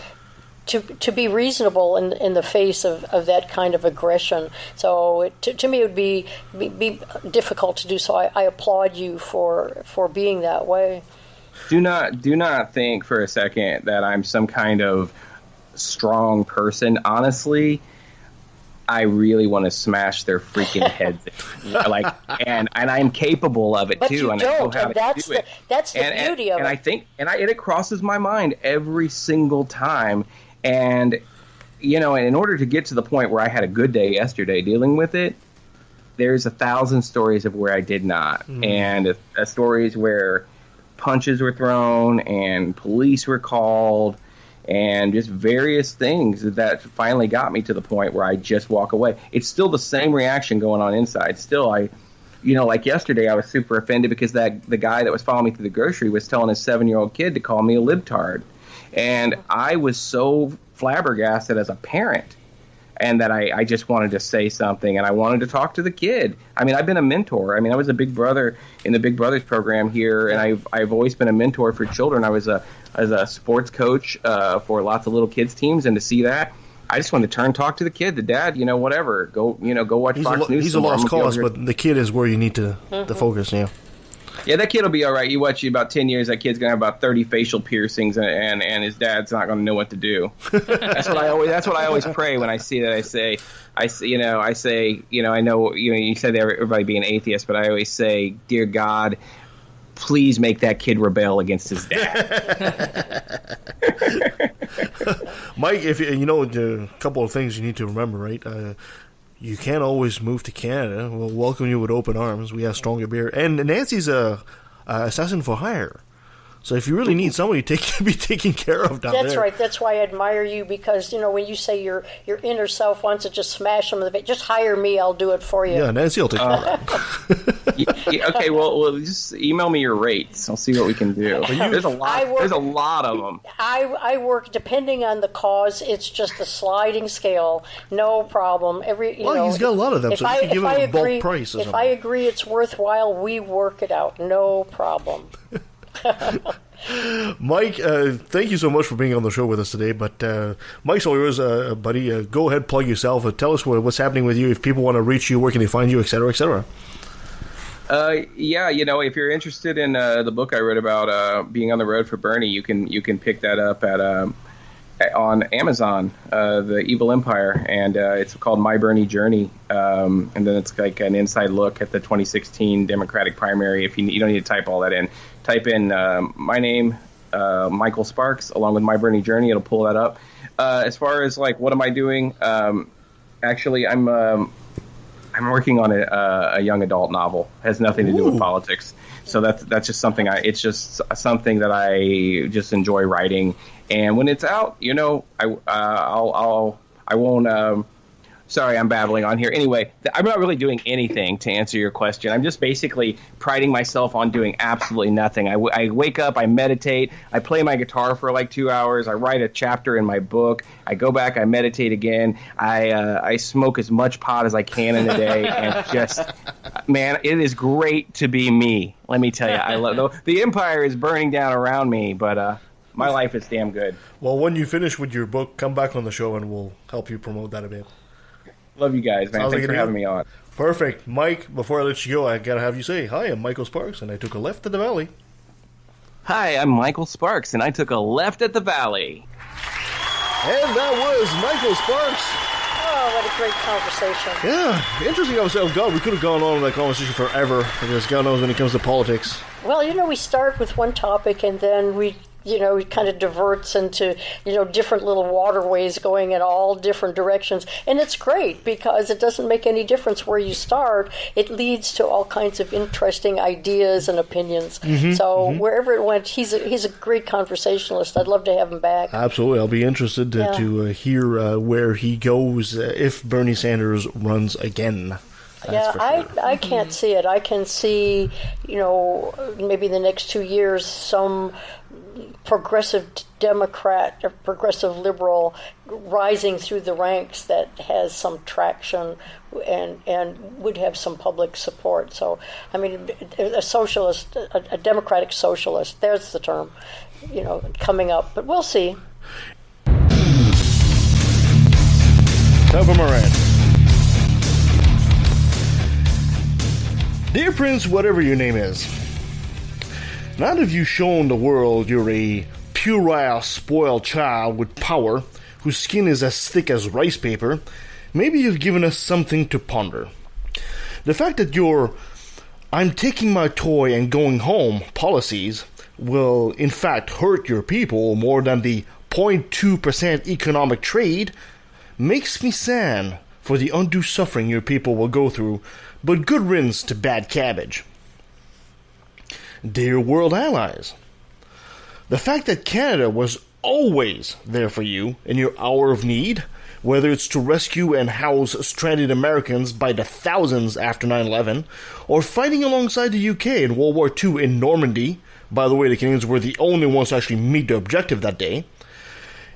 be reasonable in the face of that kind of aggression. So to me, it would be difficult to do. So I applaud you for being that way. Do not think for a second that I'm some kind of strong person. Honestly, I really want to smash their freaking heads in. and I'm capable of it but too. You and don't, I know how and to do it. That's the beauty of it. And I think, it crosses my mind every single time. And in order to get to the point where I had a good day yesterday dealing with it, there's 1,000 stories of where I did not, and stories where punches were thrown and police were called and just various things that finally got me to the point where I just walk away. It's still the same reaction going on inside. Still, like yesterday, I was super offended because the guy that was following me through the grocery was telling his 7-year-old kid to call me a libtard. And I was so flabbergasted as a parent, and that I just wanted to say something, and I wanted to talk to the kid. I mean, I've been a mentor. I mean, I was a Big Brother in the Big Brothers program here, and I've always been a mentor for children. I was a sports coach for lots of little kids teams, and to see that, I just wanted to turn and talk to the kid. The dad, whatever. Go watch Fox News. He's a lost cause, but the kid is where you need to focus. Yeah. Yeah, that kid will be all right. You watch about 10 years, that kid's gonna have about 30 facial piercings, and his dad's not gonna know what to do. That's what I always pray when I see that. I know you said everybody being atheist, but I always say, dear God, please make that kid rebel against his dad. Mike, if a couple of things you need to remember, right? You can't always move to Canada. We'll welcome you with open arms. We have stronger beer. And Nancy's a assassin for hire. So if you really need somebody to be taken care of down there. That's right. That's why I admire you, because, when you say your inner self wants to just smash them in the face, just hire me. I'll do it for you. Yeah, Nancy will take care of it. Okay, well, just email me your rates. I'll see what we can do. There's a lot of them. I work, depending on the cause, it's just a sliding scale. No problem. He's got a lot of them, so you can give him a bulk price or something. If I agree it's worthwhile, we work it out. No problem. Mike, thank you so much for being on the show with us today. But Mike's all yours, buddy. Go ahead, plug yourself. Tell us what's happening with you. If people want to reach you, where can they find you, et cetera, et cetera? If you're interested in the book I wrote about being on the road for Bernie, you can pick that up on Amazon, The Evil Empire, and it's called My Bernie Journey, and then it's like an inside look at the 2016 Democratic primary. If you don't need to type all that in, type in my name, Michael Sparks, along with My Bernie Journey. It'll pull that up. As far as what am I doing? Actually, I'm working on a young adult novel. It has nothing to do with politics. So that's just something it's just something that I just enjoy writing. And when it's out, I won't. Sorry, I'm babbling on here. Anyway, I'm not really doing anything to answer your question. I'm just basically priding myself on doing absolutely nothing. I wake up, I meditate, I play my guitar for like 2 hours, I write a chapter in my book, I go back, I meditate again, I smoke as much pot as I can in a day, and just, man, it is great to be me. Let me tell you, I love the empire is burning down around me, but my life is damn good. Well, when you finish with your book, come back on the show and we'll help you promote that a bit. Love you guys, man. Thanks for having me on. Perfect. Mike, before I let you go, I got to have you say, hi, I'm Michael Sparks, and I took a left at the valley. Hi, I'm Michael Sparks, and I took a left at the valley. And that was Michael Sparks. Oh, what a great conversation. Yeah, interesting. I was saying, oh, God, we could have gone on with that conversation forever, because God knows when it comes to politics. Well, we start with one topic, and then we kind of diverts into, different little waterways going in all different directions. And it's great because it doesn't make any difference where you start. It leads to all kinds of interesting ideas and opinions. Wherever it went, he's a great conversationalist. I'd love to have him back. Absolutely. I'll be interested to hear where he goes if Bernie Sanders runs again. I can't see it. I can see, maybe in the next 2 years, some progressive Democrat or progressive liberal rising through the ranks that has some traction and would have some public support. So, I mean, a socialist, a democratic socialist, there's the term, coming up. But we'll see. Time for Moran. Dear Prince, whatever your name is, not have you shown the world you're a puerile, spoiled child with power, whose skin is as thick as rice paper. Maybe you've given us something to ponder. The fact that your I'm taking my toy and going home policies will in fact hurt your people more than the 0.2% economic trade makes me sad for the undue suffering your people will go through, but good riddance to bad cabbage. Dear world allies, the fact that Canada was always there for you in your hour of need, whether it's to rescue and house stranded Americans by the thousands after 9/11, or fighting alongside the UK in World War II in Normandy. By the way, the Canadians were the only ones to actually meet their objective that day.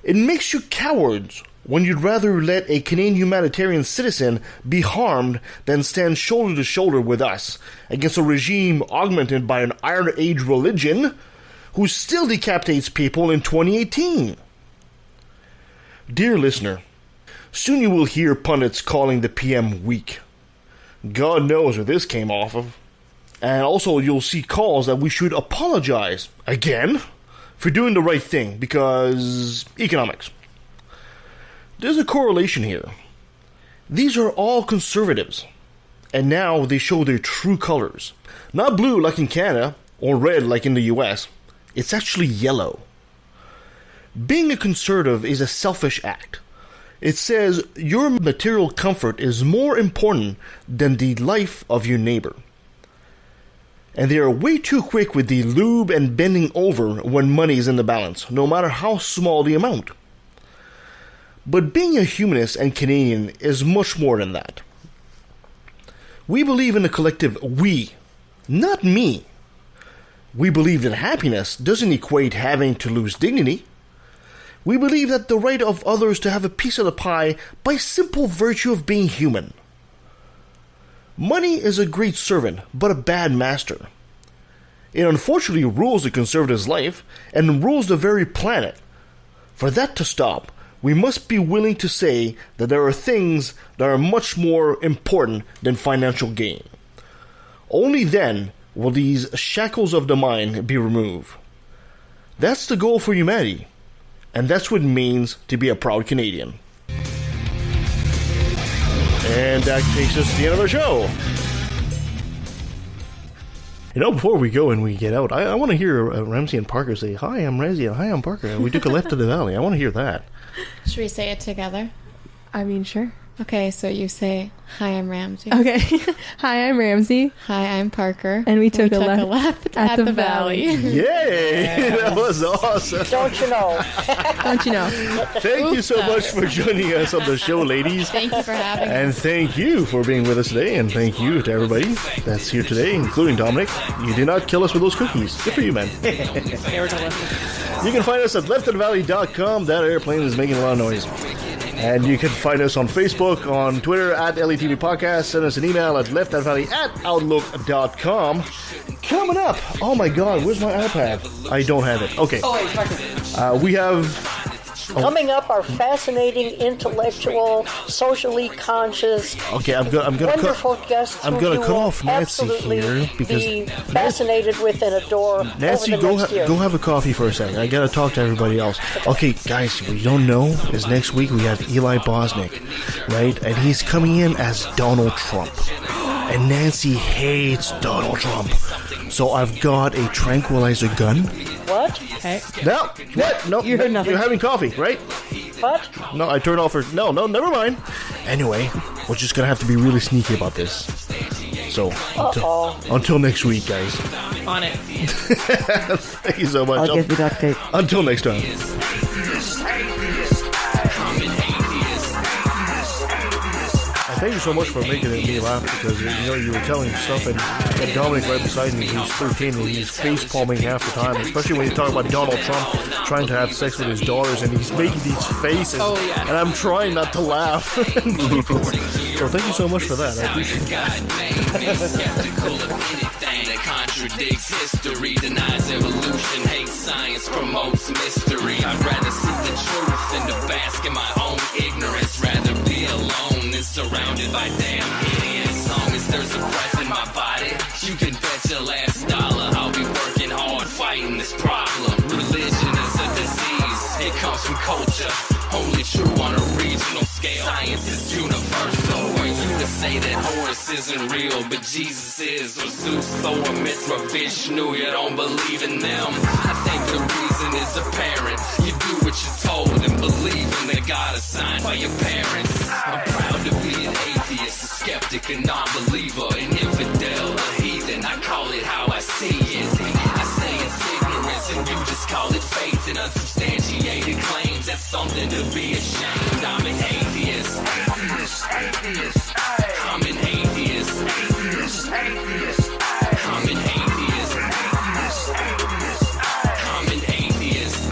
It makes you cowards when you'd rather let a Canadian humanitarian citizen be harmed than stand shoulder to shoulder with us against a regime augmented by an Iron Age religion who still decapitates people in 2018. Dear listener, soon you will hear pundits calling the PM weak. God knows where this came off of. And also you'll see calls that we should apologize, again, for doing the right thing, because economics. There's a correlation here. These are all conservatives, and now they show their true colors. Not blue like in Canada, or red like in the US. It's actually yellow. Being a conservative is a selfish act. It says your material comfort is more important than the life of your neighbor. And they are way too quick with the lube and bending over when money is in the balance, no matter how small the amount. But being a humanist and Canadian is much more than that. We believe in the collective we, not me. We believe that happiness doesn't equate having to lose dignity. We believe that the right of others to have a piece of the pie by simple virtue of being human. Money is a great servant, but a bad master. It unfortunately rules the conservative's life and rules the very planet. For that to stop, we must be willing to say that there are things that are much more important than financial gain. Only then will these shackles of the mind be removed. That's the goal for humanity, and that's what it means to be a proud Canadian. And that takes us to the end of our show. You know, before we go and we get out, I want to hear Ramsey and Parker say, "Hi, I'm Ramsey, and hi, I'm Parker, and we took a left to the valley." I want to hear that. Should we say it together? I mean, sure. Okay, so you say, "Hi, I'm Ramsey." Okay. Hi, I'm Ramsey. Hi, I'm Parker. And we took a left at the valley. Yay! That was awesome. Don't you know? Don't you know? Thank you so much for joining us on the show, ladies. Thank you for having And us. thank you for being with us today, and thank you to everybody that's here today, including Dominic. You did not kill us with those cookies. Good for you, man. They were delicious. You can find us at leftinthevalley.com. That airplane is making a lot of noise. And you can find us on Facebook, on Twitter, at LETV Podcast. Send us an email at leftinthevalley@outlook.com. Coming up, oh my god, where's my iPad? I don't have it. Okay. We have... Coming up are fascinating, intellectual, socially conscious, Okay, I'm gonna wonderful guests. I'm who gonna you cut will off Nancy absolutely here because be fascinated with and adore. Nancy, over the go next year. go have a coffee for a second. I gotta talk to everybody else. Okay, guys, what you don't know is next week we have Eli Bosnick, right? And he's coming in as Donald Trump. And Nancy hates Donald Trump. So I've got a tranquilizer gun. What? Okay. No, what? No, You heard nothing. You're having coffee, right? What? No, I turned off her. No, never mind. Anyway, we're just gonna have to be really sneaky about this. So until next week, guys. On it. Thank you so much. I'll get the duct tape. Until next time. Thank you so much for making me laugh because you were telling stuff and Dominic right beside me, he's 13 and he's face palming half the time, especially when you talk about Donald Trump trying to have sex with his daughters and he's making these faces and I'm trying not to laugh. So thank you so much for that. I appreciate That contradicts history, denies evolution, hates science, promotes mystery. I'd rather see the truth than to bask in my own ignorance. Rather be alone than surrounded by damn idiots. As long as there's a breath in my body, you can bet your last dollar I'll be working hard fighting this problem. Religion is a disease, it comes from culture. Only true on a regional scale. Science is universal. Are you to say that Horus isn't real, but Jesus is? Or Zeus, Thor, Mithra, Vishnu, you don't believe in them? I think the reason is apparent. You do what you're told and believe in the God assigned by your parents. I'm proud to be an atheist, a skeptic, a non-believer, an infidel, a heathen. I call it how I see it. I say it's ignorance and you just call it faith and unsubstantiated. unsubstantiated claims. That's something to be ashamed. I'm an atheist. Atheist. I'm an atheist. Atheist. I'm an atheist. I'm an atheist.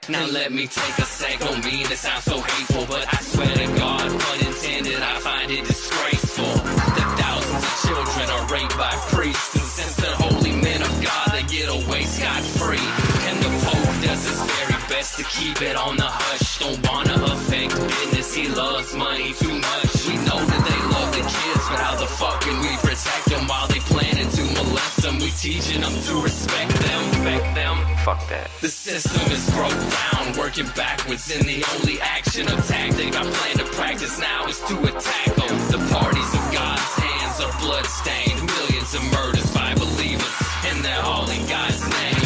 Now let me take a sec. Don't mean to sound so hateful, but I swear to God, pun intended, I find it disgraceful that thousands of children are raped by priests, and since they're holy men of God, they get away scot-free. And the Pope does his very best to keep it on the hush. Don't wanna affect business, he loves money too much. We know that they love the kids, but how the fuck can we protect them while they planning to molest them? We teaching them to respect them. Respect them? Fuck that. The system is broke down, working backwards, and the only action or tactic I plan to practice now is to attack them. The parties of God's hands are bloodstained, millions of murders by believers, and they're all in God's name.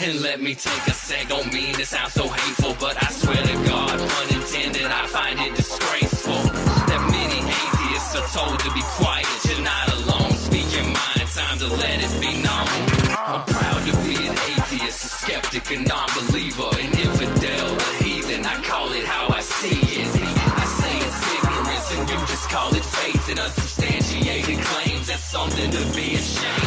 And let me take a sec, don't mean to sound so hateful, but I swear to God, pun intended, I find it disgraceful that many atheists are told to be quiet. You're not alone, speak your mind, time to let it be known. I'm proud to be an atheist, a skeptic, a non-believer, an infidel, a heathen, I call it how I see it. I say it's ignorance and you just call it faith, and unsubstantiated claims, that's something to be ashamed.